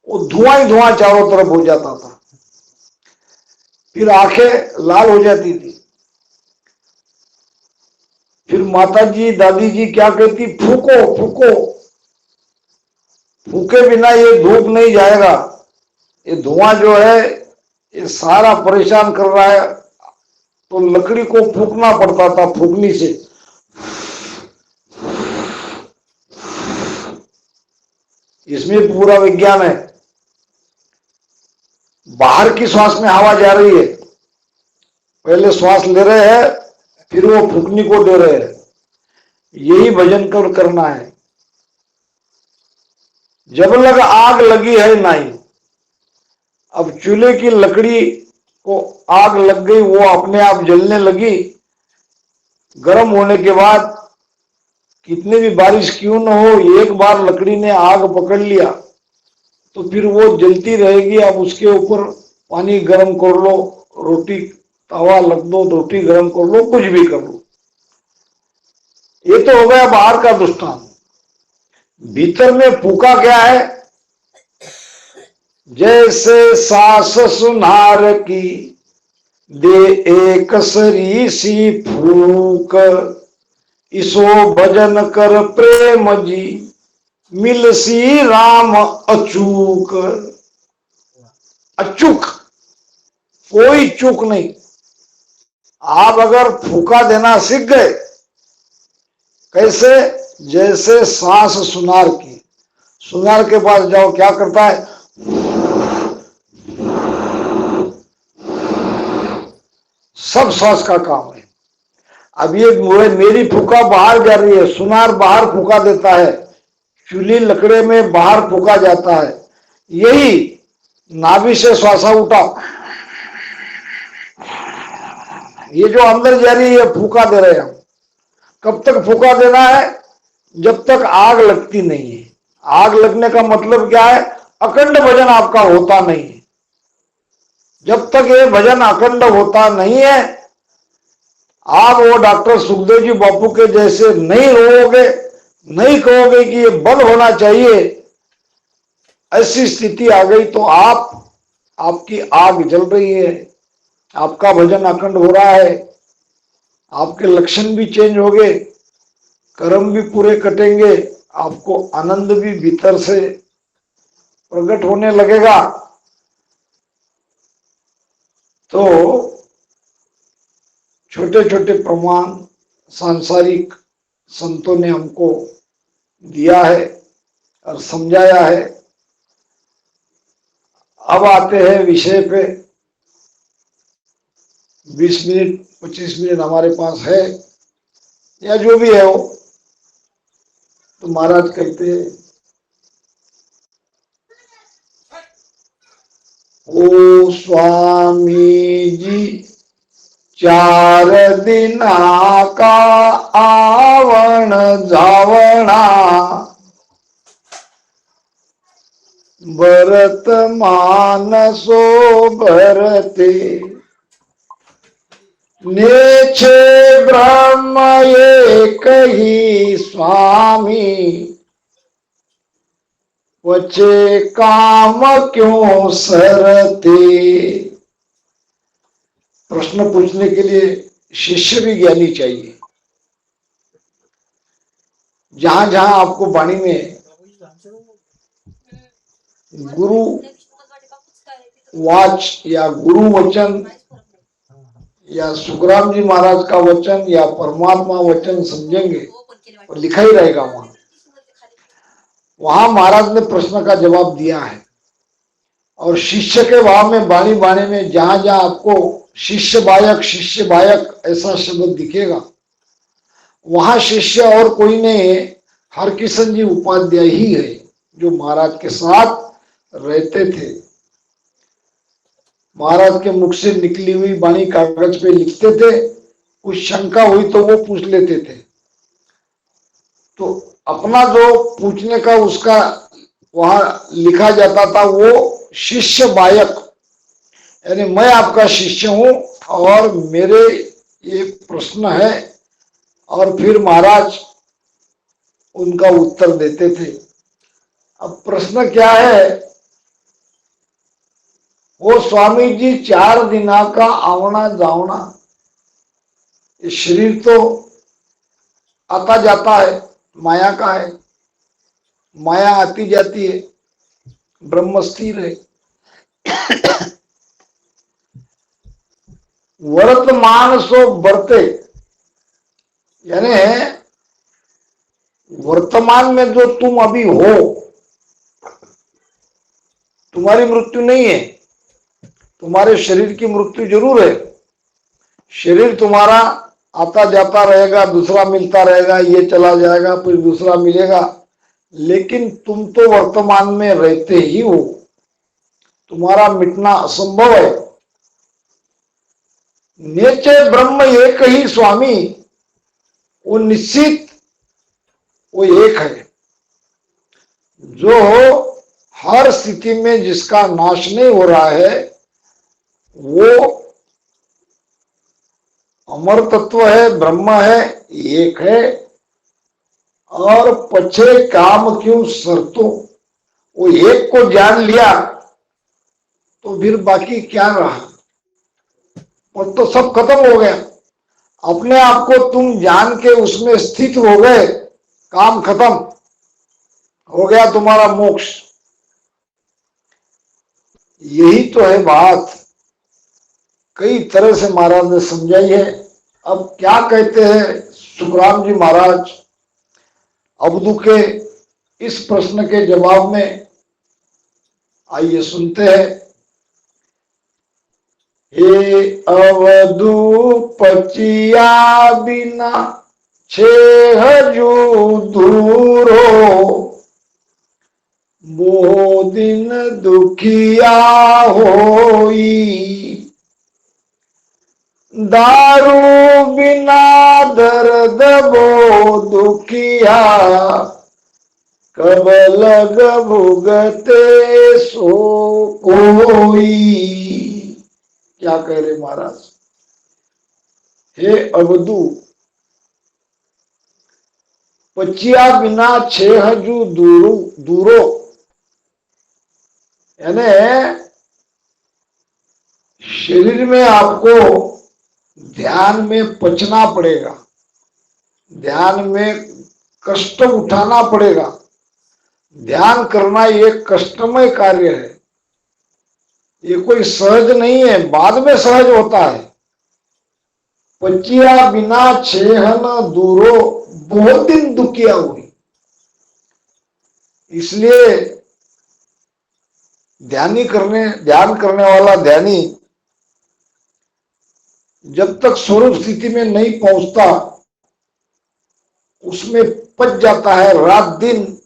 वो धुआं ही धुआं चारों तरफ हो जाता था, फिर आंखें लाल हो जाती थी। फिर माता जी दादी जी क्या कहती, फूको फूको, फूके बिना ये धूप नहीं जाएगा, ये धुआं जो है ये सारा परेशान कर रहा है। तो लकड़ी को फूकना पड़ता था, फूकनी से। इसमें पूरा विज्ञान है। बाहर की श्वास में हवा जा रही है, पहले श्वास ले रहे हैं फिर वो फूकनी को दे रहे हैं। यही भजन करना है। जब लग आग लगी है नहीं, अब चूल्हे की लकड़ी को आग लग गई, वो अपने आप जलने लगी। गर्म होने के बाद कितनी भी बारिश क्यों न हो, एक बार लकड़ी ने आग पकड़ लिया तो फिर वो जलती रहेगी। अब उसके ऊपर पानी गर्म कर लो, रोटी तवा रख दो, रोटी गर्म कर लो, कुछ भी कर लो। ये तो हो गया बाहर का दृष्टांत। भीतर में फूका क्या है? जैसे सास सुनार की दे एक सरी सी फूक, इसो भजन कर प्रेम जी, मिल सी राम अचूक। अचूक, कोई चूक नहीं। आप अगर फूका देना सीख गए, कैसे? जैसे सांस सुनार की। सुनार के पास जाओ, क्या करता है? सब सांस का काम है। अब ये मेरी फूका बाहर जा रही है, सुनार बाहर फूका देता है, चूल्ही लकड़े में बाहर फूका जाता है। यही नाभि से श्वासा उठा, ये जो अंदर जा रही है फूका दे रहे हैं। कब तक फूका देना है? जब तक आग लगती नहीं है। आग लगने का मतलब क्या है? अखंड भजन आपका होता नहीं है। जब तक ये भजन अखंड होता नहीं है, आप वो डॉक्टर सुखदेव जी बापू के जैसे नहीं रोओगे, नहीं कहोगे कि ये बंद होना चाहिए, ऐसी स्थिति आ गई तो आपकी आग जल रही है, आपका भजन अखंड हो रहा है, आपके लक्षण भी चेंज हो गए, कर्म भी पूरे कटेंगे, आपको आनंद भी भीतर से प्रकट होने लगेगा। तो छोटे छोटे प्रमाण सांसारिक संतों ने हमको दिया है और समझाया है। अब आते हैं विषय पे। 20 मिनट 25 मिनट हमारे पास है, या जो भी है वो। तो महाराज कहते हैं, ओ स्वामी जी 4 दिना का आवण जावणा, वर्तमान सो भरते, नेछे ब्रह्म एक ही स्वामी, वचे काम क्यों सरते। प्रश्न पूछने के लिए शिष्य भी ज्ञानी चाहिए। जहां जहां आपको वाणी में गुरु वाच या गुरु वचन या सुखराम जी महाराज का वचन या परमात्मा वचन समझेंगे, और लिखा ही रहेगा वहां महाराज ने प्रश्न का जवाब दिया है। और शिष्य के भाव में बाणी बाणी में जहां जहां आपको शिष्य बायक ऐसा शब्द दिखेगा, वहां शिष्य और कोई नहीं, हरकिशन जी उपाध्याय ही है, जो महाराज के साथ रहते थे। महाराज के मुख से निकली हुई वाणी कागज पे लिखते थे, कुछ शंका हुई तो वो पूछ लेते थे। तो अपना जो पूछने का उसका वहां लिखा जाता था, वो शिष्य बायक, यानी मैं आपका शिष्य हूं और मेरे ये प्रश्न है, और फिर महाराज उनका उत्तर देते थे। अब प्रश्न क्या है? वो स्वामी जी 4 दिना का आवना जावना, शरीर तो आता जाता है, माया का है, माया आती जाती है, ब्रह्म स्थिर है। वर्तमान सो बरते, यानी वर्तमान में जो तुम अभी हो, तुम्हारी मृत्यु नहीं है, तुम्हारे शरीर की मृत्यु जरूर है। शरीर तुम्हारा आता जाता रहेगा, दूसरा मिलता रहेगा, ये चला जाएगा, फिर दूसरा मिलेगा, लेकिन तुम तो वर्तमान में रहते ही हो, तुम्हारा मिटना असंभव है। नेचे ब्रह्म एक ही स्वामी, वो निश्चित वो एक है, जो हर स्थिति में जिसका नाश नहीं हो रहा है, वो अमर तत्व है, ब्रह्म है, एक है। और पछे काम क्यों सरतो, वो एक को जान लिया तो फिर बाकी क्या रहा, और तो सब खत्म हो गया। अपने आप को तुम जान के उसमें स्थित हो गए, काम खत्म हो गया, तुम्हारा मोक्ष। यही तो है बात, कई तरह से महाराज ने समझाई है। अब क्या कहते हैं सुखराम जी महाराज अवधू के इस प्रश्न के जवाब में, आइए सुनते हैं। हे अवधू पचिया बिना छेहजू दूरो, वो दिन दुखिया होई। दारू बिना दर्द वो दुखिया, कब लग भुगते सो कोई। क्या कह रहे महाराज, हे अवधू पचिया बिना छेहजू दूरो, यानी शरीर में आपको ध्यान में पचना पड़ेगा, ध्यान में कष्ट उठाना पड़ेगा। ध्यान करना एक कष्टमय कार्य है, ये कोई सहज नहीं है, बाद में सहज होता है। पचिया बिना छेहन दूरो, बहुत दिन दुखिया हुई। इसलिए ध्यान करने वाला ध्यानी जब तक स्वरूप स्थिति में नहीं पहुंचता, उसमें पच जाता है, रात दिन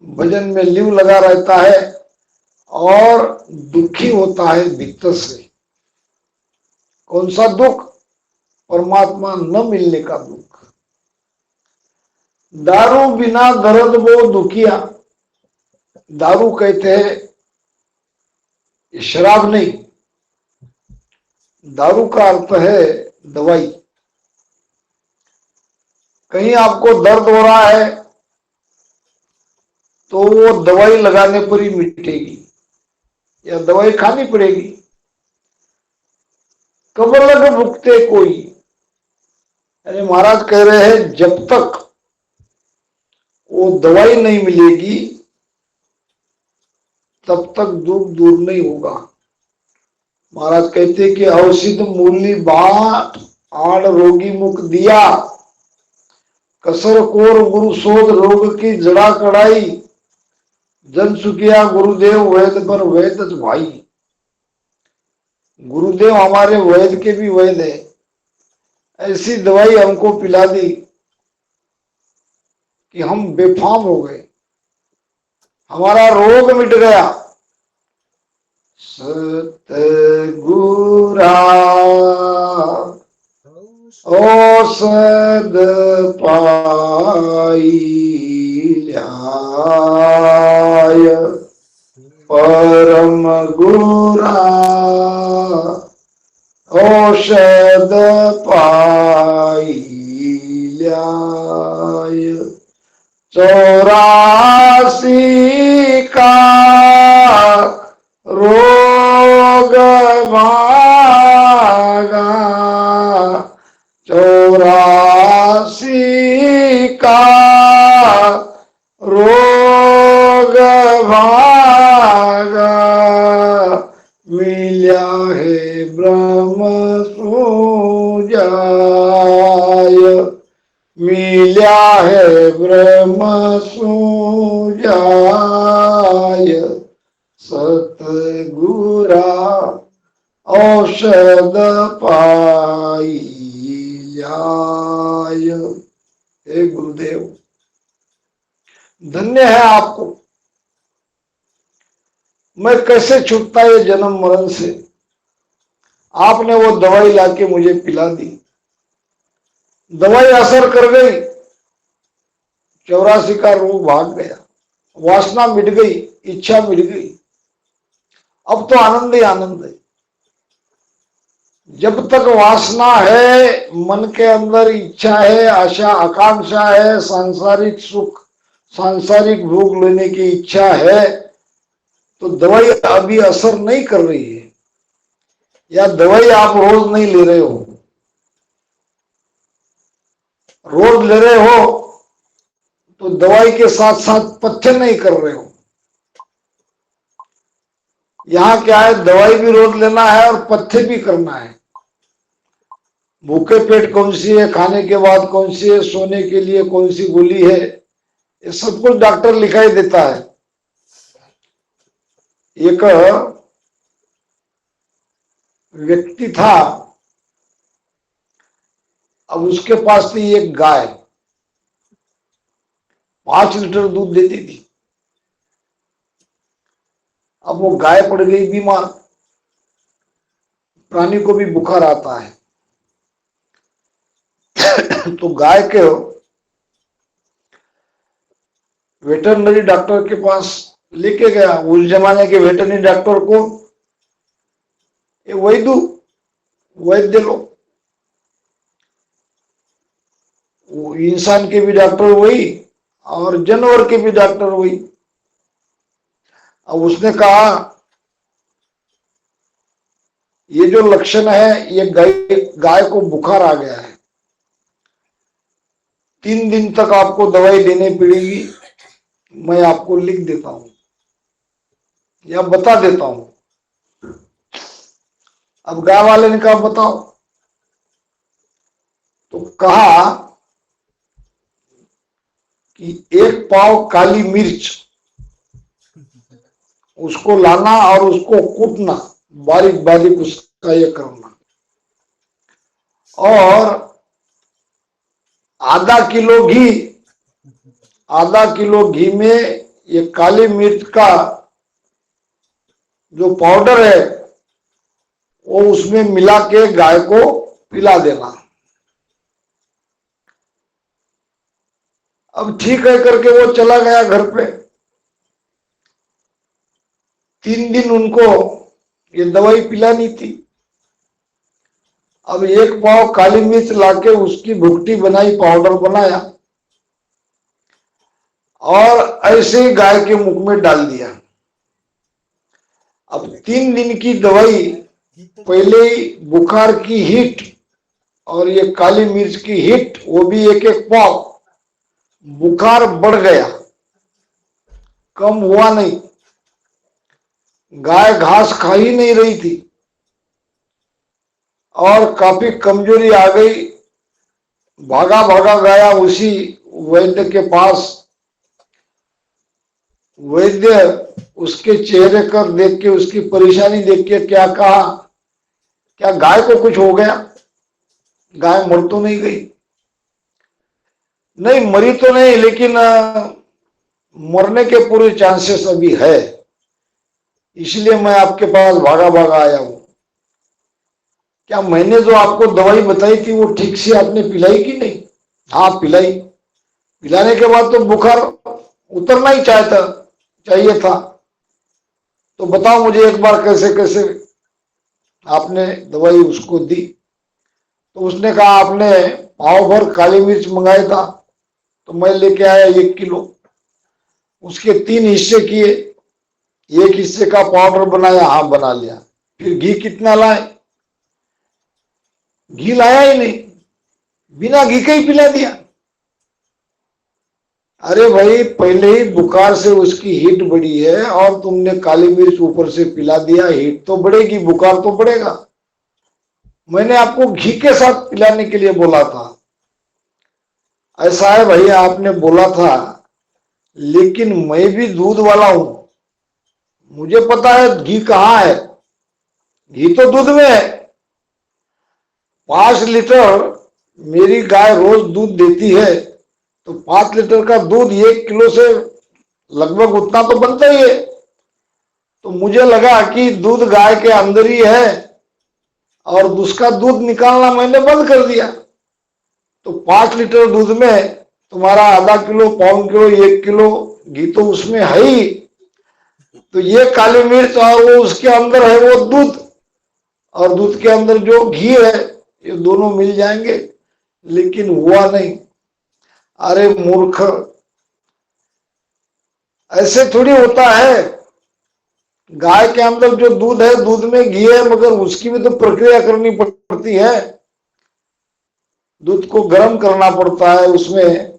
भजन में लिव लगा रहता है और दुखी होता है भीतर से। कौन सा दुख? परमात्मा न मिलने का दुख। दारू बिना दर्द वो दुखिया, दारू कहते हैं शराब नहीं, दारू का अर्थ है दवाई। कहीं आपको दर्द हो रहा है तो वो दवाई लगाने पर ही मिटेगी या दवाई खानी पड़ेगी। कब लग भुगते कोई, अरे महाराज कह रहे हैं जब तक वो दवाई नहीं मिलेगी तब तक दुख दूर नहीं होगा। महाराज कहते हैं कि औषध मूली बाट आड़ रोगी मुख दिया, कसर कोर गुरु शोध रोग की जड़ा कड़ाई, जन सुखिया गुरुदेव वैद पर वैद भाई। गुरुदेव हमारे वैद के भी वैद है, ऐसी दवाई हमको पिला दी कि हम बेफाम हो गए, हमारा रोग मिट गया। सतगुरा औषध पाई ल्याय, परम गुरा औषध पाई ल्याय। 84 का रोग भागा, 84 का रोग भागा, मिल्या है ब्रह्म सुजाय, मिल्या है ब्रह्म सुजाय। सतगुरा औषध पाई ल्याय। हे गुरुदेव, धन्य है आपको। मैं कैसे छूटता ये जन्म मरण से, आपने वो दवाई लाके मुझे पिला दी, दवाई असर कर गई, 84 का रोग भाग गया, वासना मिट गई, इच्छा मिट गई। अब तो आनंद ही आनंद है। जब तक वासना है, मन के अंदर इच्छा है, आशा आकांक्षा है, सांसारिक सुख सांसारिक भोग लेने की इच्छा है, तो दवाई अभी असर नहीं कर रही है, या दवाई आप रोज नहीं ले रहे हो। रोज ले रहे हो तो दवाई के साथ साथ पथ्य नहीं कर रहे हो। यहां क्या है, दवाई भी रोज लेना है और पथ्य भी करना है। भूखे पेट कौन सी है, खाने के बाद कौन सी है, सोने के लिए कौन सी गोली है, ये सब कुछ डॉक्टर लिखाई देता है। एक व्यक्ति था, अब उसके पास थी एक गाय, 5 लीटर दूध देती थी। अब वो गाय पड़ गई बीमार, प्राणी को भी बुखार आता है। तो गाय के वेटरनरी डॉक्टर के पास लेके गया। उस जमाने के वेटरनरी डॉक्टर को वैद्य लोग, वो इंसान के भी डॉक्टर वही और जानवर के भी डॉक्टर वही। अब उसने कहा ये जो लक्षण है, ये गाय को बुखार आ गया है, 3 दिन तक आपको दवाई देनी पड़ेगी। मैं आपको लिख देता हूं या बता देता हूं। अब गाय वाले ने कहा बताओ, तो कहा कि 1 पाव काली मिर्च उसको लाना और उसको कूटना, बारीक बारीक उसका ये करना, और आधा किलो घी में ये काली मिर्च का जो पाउडर है वो उसमें मिला के गाय को पिला देना। अब ठीक है करके वो चला गया घर पे। 3 दिन उनको ये दवाई पिलानी थी। अब 1 पाव काली मिर्च लाके उसकी भुट्टी बनाई, पाउडर बनाया और ऐसे ही गाय के मुख में डाल दिया। अब 3 दिन की दवाई, पहले ही बुखार की हिट और ये काली मिर्च की हिट, वो भी 1-1 पाव। बुखार बढ़ गया, कम हुआ नहीं। गाय घास खा ही नहीं रही थी और काफी कमजोरी आ गई। भागा भागा गया उसी वैद्य के पास। वैद्य उसके चेहरे कर देख के, उसकी परेशानी देख के क्या कहा, क्या गाय को कुछ हो गया? गाय मर तो नहीं गई? नहीं, मरी तो नहीं, लेकिन मरने के पूरे चांसेस अभी है, इसलिए मैं आपके पास भागा भागा आया हूं। क्या मैंने जो आपको दवाई बताई थी वो ठीक से आपने पिलाई कि नहीं? हाँ पिलाई। पिलाने के बाद तो बुखार उतरना ही चाहिए था। तो बताओ मुझे एक बार कैसे कैसे आपने दवाई उसको दी? तो उसने कहा आपने पाव भर काली मिर्च मंगाया था, तो मैं लेके आया 1 किलो। उसके 3 हिस्से किए, 1 हिस्से का पाउडर बनाया, हाँ बना लिया। फिर घी कितना लाए? घी लाया ही नहीं, बिना घी के ही पिला दिया। अरे भाई, पहले ही बुखार से उसकी हीट बढ़ी है और तुमने काली मिर्च ऊपर से पिला दिया, हीट तो बढ़ेगी, बुखार तो बढ़ेगा। मैंने आपको घी के साथ पिलाने के लिए बोला था। ऐसा है भैया, आपने बोला था, लेकिन मैं भी दूध वाला हूं, मुझे पता है घी कहाँ है। घी तो दूध में है। 5 लीटर मेरी गाय रोज दूध देती है, तो 5 लीटर का दूध 1 किलो से लगभग उतना तो बनता ही है। तो मुझे लगा कि दूध गाय के अंदर ही है और उसका दूध निकालना मैंने बंद कर दिया। तो 5 लीटर दूध में तुम्हारा आधा किलो, पौन किलो, 1 किलो घी तो उसमें है ही, तो ये काली मिर्च और वो उसके अंदर है वो दूध, और दूध के अंदर जो घी है, ये दोनों मिल जाएंगे। लेकिन हुआ नहीं। अरे मूर्ख, ऐसे थोड़ी होता है। गाय के अंदर जो दूध है, दूध में घी है, मगर उसकी भी तो प्रक्रिया करनी पड़ती है। दूध को गर्म करना पड़ता है, उसमें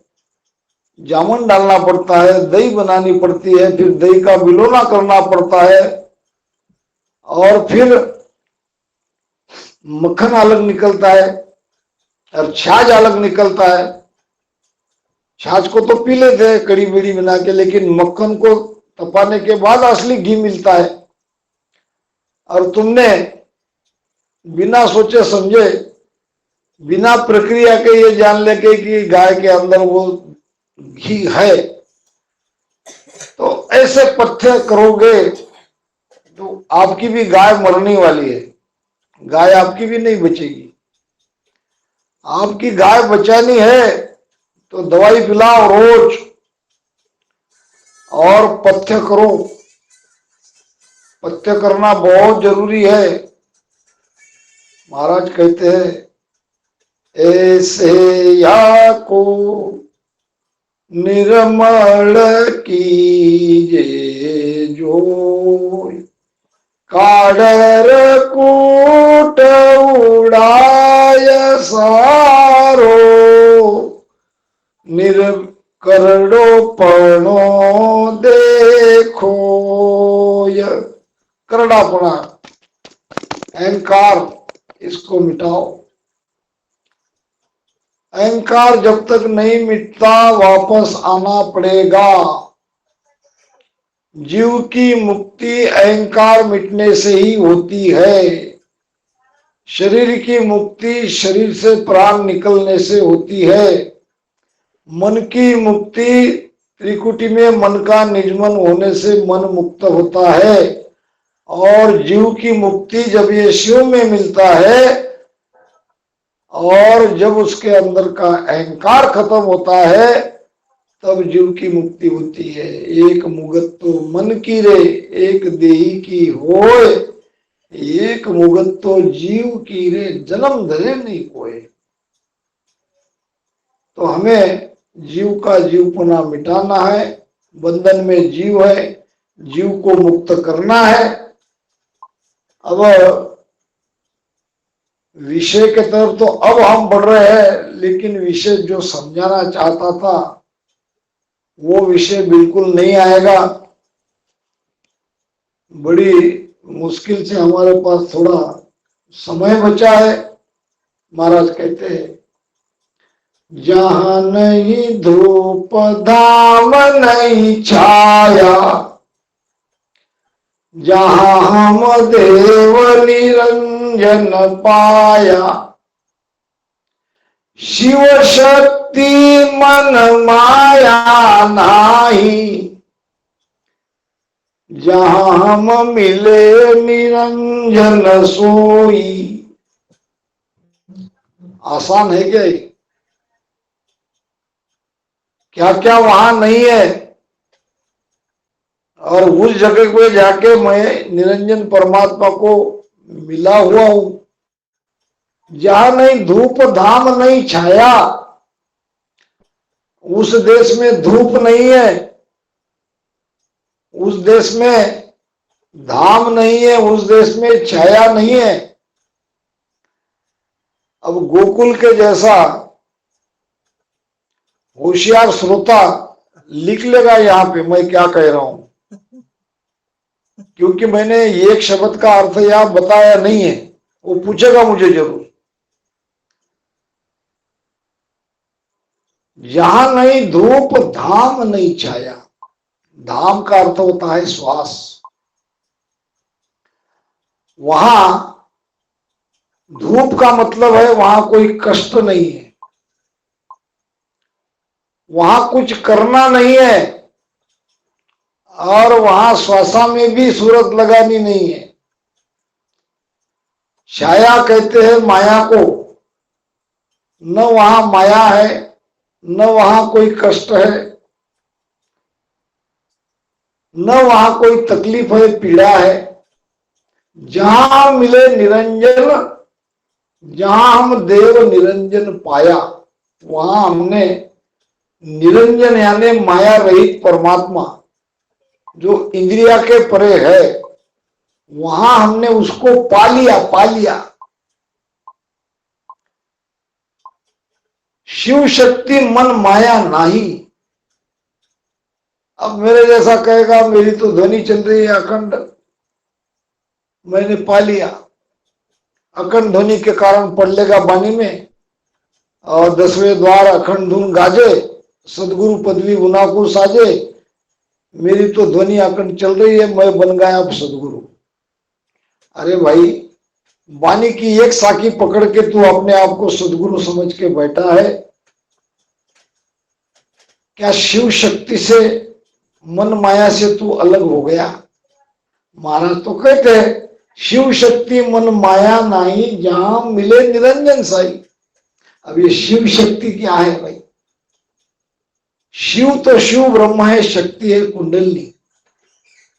जामुन डालना पड़ता है, दही बनानी पड़ती है, फिर दही का विलोना करना पड़ता है, और फिर मक्खन अलग निकलता है और छाछ अलग निकलता है। छाछ को तो पी लेते हैं कड़ी बीड़ी बना के, लेकिन मक्खन को तपाने के बाद असली घी मिलता है। और तुमने बिना सोचे समझे, बिना प्रक्रिया के ये जान लेके कि गाय के अंदर वो घी है, तो ऐसे पथ्य करोगे तो आपकी भी गाय मरने वाली है। गाय आपकी भी नहीं बचेगी। आपकी गाय बचानी है तो दवाई पिलाओ रोज और पथ्य करो। पथ्य करना बहुत जरूरी है। महाराज कहते हैं, ऐसे या को निर्मल कीजे जो, काडर कूट उड़ाय सारो, करड़ो पणो देखो। करड़ापना, अहंकार, इसको मिटाओ। अहंकार जब तक नहीं मिटता वापस आना पड़ेगा। जीव की मुक्ति अहंकार मिटने से ही होती है। शरीर की मुक्ति शरीर से प्राण निकलने से होती है। मन की मुक्ति त्रिकुटी में मन का निजमन होने से मन मुक्त होता है। और जीव की मुक्ति जब ये शिव में मिलता है और जब उसके अंदर का अहंकार खत्म होता है, तब जीव की मुक्ति होती है। एक मुगत तो मन की रे, एक देही की होए, एक मुगत तो जीव की रे, जन्म धरे नहीं कोई। तो हमें जीव का जीवपना मिटाना है। बंधन में जीव है, जीव को मुक्त करना है। अब विषय के तरफ तो अब हम बढ़ रहे हैं, लेकिन विषय जो समझाना चाहता था वो विषय बिल्कुल नहीं आएगा। बड़ी मुश्किल से हमारे पास थोड़ा समय बचा है। महाराज कहते हैं, जहां नहीं धूप धाम नहीं छाया, जहां हम देव निरंजन पाया, शिव शक्ति मन माया नाही, जहां हम मिले निरंजन सोई। आसान है क्या ये? क्या क्या वहां नहीं है? और उस जगह पे जाके मैं निरंजन परमात्मा को मिला हुआ हूं। जहां नहीं धूप धाम नहीं छाया, उस देश में धूप नहीं है, उस देश में धाम नहीं है, उस देश में छाया नहीं है। अब गोकुल के जैसा होशियार श्रोता लिख लेगा यहां पे मैं क्या कह रहा हूं, क्योंकि मैंने एक शब्द का अर्थ यहां बताया नहीं है। वो पूछेगा मुझे जरूर। जहां नहीं धूप धाम नहीं छाया, धाम का अर्थ होता है श्वास। वहां धूप का मतलब है वहां कोई कष्ट नहीं है, वहां कुछ करना नहीं है, और वहां श्वासा में भी सूरत लगानी नहीं है। छाया कहते हैं माया को। न वहां माया है न वहां कोई कष्ट है, न वहां कोई तकलीफ है, पीड़ा है। जहां मिले निरंजन, जहां हम देव निरंजन पाया, वहां हमने निरंजन यानी माया रहित परमात्मा जो इंद्रिया के परे है, वहां हमने उसको पा लिया। शिव शक्ति मन माया नहीं। अब मेरे जैसा कहेगा मेरी तो ध्वनि चल रही है अखंड, मैंने पा लिया। अखंड ध्वनि के कारण पढ़ लेगा वाणी में, और 10वें द्वार अखंड धुन गाजे, सदगुरु पदवी गुना को साजे। मेरी तो ध्वनि अखंड चल रही है, मैं बन गया अब सदगुरु। अरे भाई, वाणी की एक साखी पकड़ के तू अपने आप को सदगुरु समझ के बैठा है। क्या शिव शक्ति से, मन माया से तू अलग हो गया? महाराज तो कहते हैं शिव शक्ति मन माया नहीं, जहां मिले निरंजन साई। अब ये शिव शक्ति क्या है भाई? शिव तो शिव ब्रह्म है, शक्ति है कुंडलनी।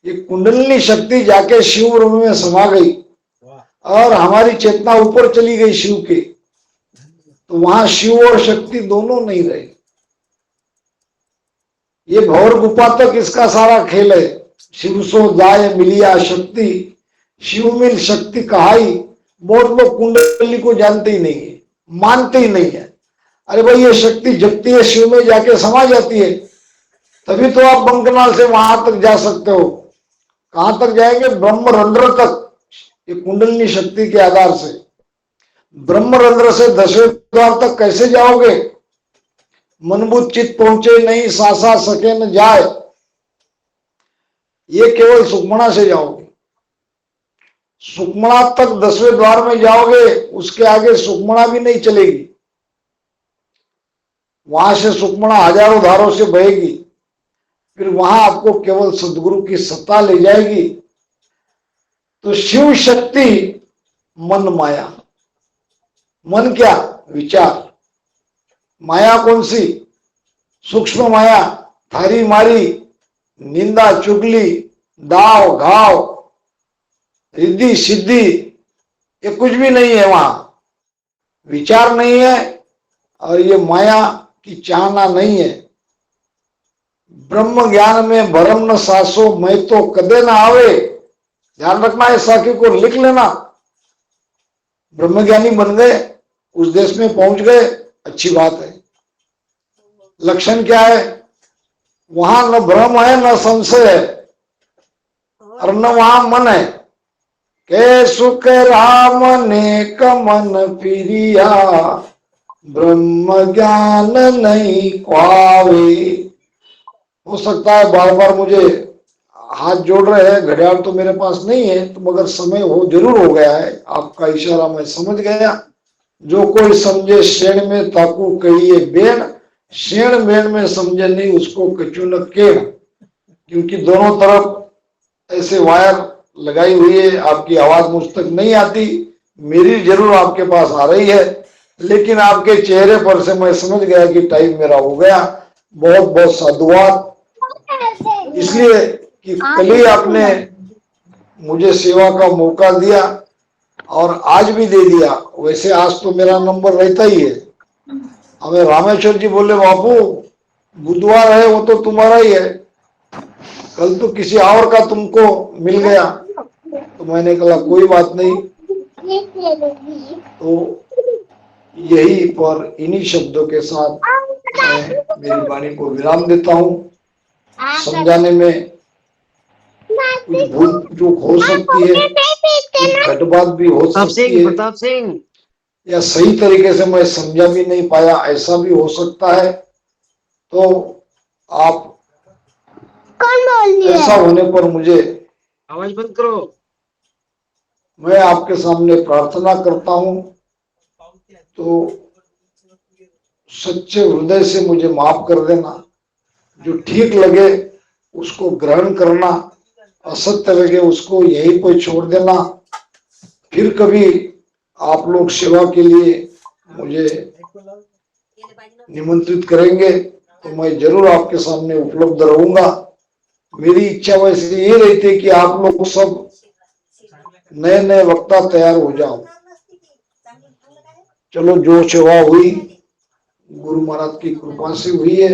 ये कुंडलनी शक्ति जाके शिव ब्रह्म में समा गई और हमारी चेतना ऊपर चली गई शिव के, तो वहां शिव और शक्ति दोनों नहीं रहे। ये भौर गुफा तक इसका सारा खेल है। शिव सो जाय मिलिया शक्ति, शिव मिल शक्ति कहाई। बहुत लोग कुंडली को जानते ही नहीं है, मानते ही नहीं है। अरे भाई, ये शक्ति जगती है, शिव में जाके समा जाती है, तभी तो आप बंकनाल से वहां तक जा सकते हो। कहां तक जाएंगे? ब्रह्मरंध्र तक। ये कुंडलिनी शक्ति के आधार से ब्रह्मरंध्र से 10वें द्वार तक कैसे जाओगे? मनबुद्ध चित्त पहुंचे नहीं, सासा सके न जाए। ये केवल सुखमणा से जाओगे। सुखमणा तक 10वें द्वार में जाओगे, उसके आगे सुखमणा भी नहीं चलेगी। वहां से सुखमणा हजारों धारों से बहेगी, फिर वहां आपको केवल सदगुरु की सत्ता ले जाएगी। तो शिव शक्ति मन माया। मन क्या? विचार। माया कौन सी? सूक्ष्म माया, थारी मारी, निंदा चुगली, दाव घाव, रिद्धि सिद्धि, ये कुछ भी नहीं है। वहां विचार नहीं है और ये माया की चाहना नहीं है। ब्रह्म ज्ञान में भरम न सासो, मैं तो कदे ना आवे। ध्यान रखना, इस साखी को लिख लेना। ब्रह्मज्ञानी बन गए, उस देश में पहुंच गए, अच्छी बात है। लक्षण क्या है? वहां न भ्रम है, न संशय है, और न वहां मन है। के सुख राम ने कमन प्रिया, ब्रह्म ज्ञान नहीं पावे। हो सकता है बार बार मुझे हाथ जोड़ रहे हैं, घड़ियाल तो मेरे पास नहीं है, तो मगर समय हो जरूर हो गया है। आपका इशारा मैं समझ गया। जो कोई समझे शेण में ताकू कहिए बेण, शेण मेण में समझे नहीं उसको कचू न केण। क्योंकि दोनों तरफ ऐसे वायर लगाई हुई है, आपकी आवाज मुझ तक नहीं आती, मेरी जरूर आपके पास आ रही है, लेकिन आपके चेहरे पर से मैं समझ गया कि टाइम मेरा हो गया। बहुत बहुत साधुवाद, इसलिए कि कल ही आपने मुझे सेवा का मौका दिया और आज भी दे दिया। वैसे आज तो मेरा नंबर रहता ही है। हमें रामेश्वर जी बोले बापू बुधवार है वो तो तुम्हारा ही है, कल तो किसी और का तुमको मिल गया। तो मैंने कहा कोई बात नहीं। तो यही पर इन्हीं शब्दों के साथ मैं मेरी वाणी को विराम देता हूँ। समझाने में कुछ भूल चूक हो सकती है, कुछ घटबात भी हो सकती है, प्रताप सिंह, या सही तरीके से मैं समझा भी नहीं पाया, ऐसा भी हो सकता है। तो आप ऐसा होने पर मुझे आवाज बंद करो। मैं आपके सामने प्रार्थना करता हूं, तो सच्चे हृदय से मुझे माफ कर देना। जो ठीक लगे उसको ग्रहण करना, असत्य लगे उसको यहीं पर छोड़ देना। फिर कभी आप लोग सेवा के लिए मुझे निमंत्रित करेंगे तो मैं जरूर आपके सामने उपलब्ध रहूंगा। मेरी इच्छा वैसे ये रहती है कि आप लोग सब नए नए वक्ता तैयार हो जाओ। चलो, जो सेवा हुई गुरु महाराज की कृपा से हुई है।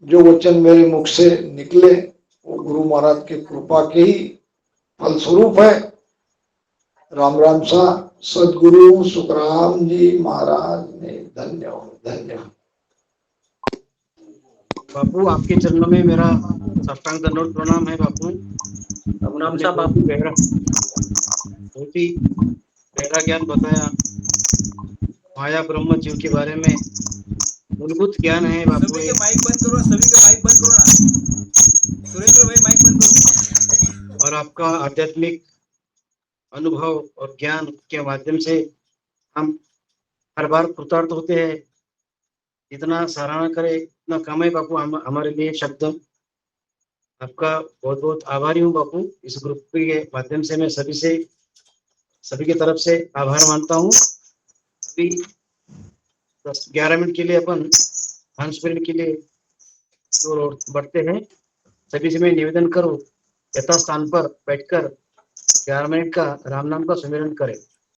जो वचन मेरे मुख से निकले वो गुरु महाराज की कृपा के ही फलस्वरूप है। राम राम सा सदगुरु सुखराम जी महाराज ने धन्य हो, धन्य हो। बापू, आपके चरणों में मेरा साष्टांग दंडवत प्रणाम है बापू। राम सा बापू। बहुत ही गहरा ज्ञान बताया। माया ब्रह्म जीव के बारे में मूलभूत ज्ञान है बापू। सभी के माइक बंद करो, सभी के माइक बंद करो ना। सुरेंद्र भाई माइक बंद करो। और आपका आध्यात्मिक अनुभव और ज्ञान के माध्यम से हम हर बार कृतार्थ होते हैं। जितना सराहना करे उतना कम है बापू हमारे लिए शब्द। आपका बहुत बहुत आभारी हूँ बापू। इस ग्रुप के माध्यम से मैं सभी की तरफ से आभार मानता हूँ। अभी 10-11 मिनट के लिए अपन हंसमिनट के लिए और बढ़ते हैं। सभी से मैं निवेदन करूँ, यथास्थान पर बैठकर 11 मिनट का राम नाम का सुमिरन करें।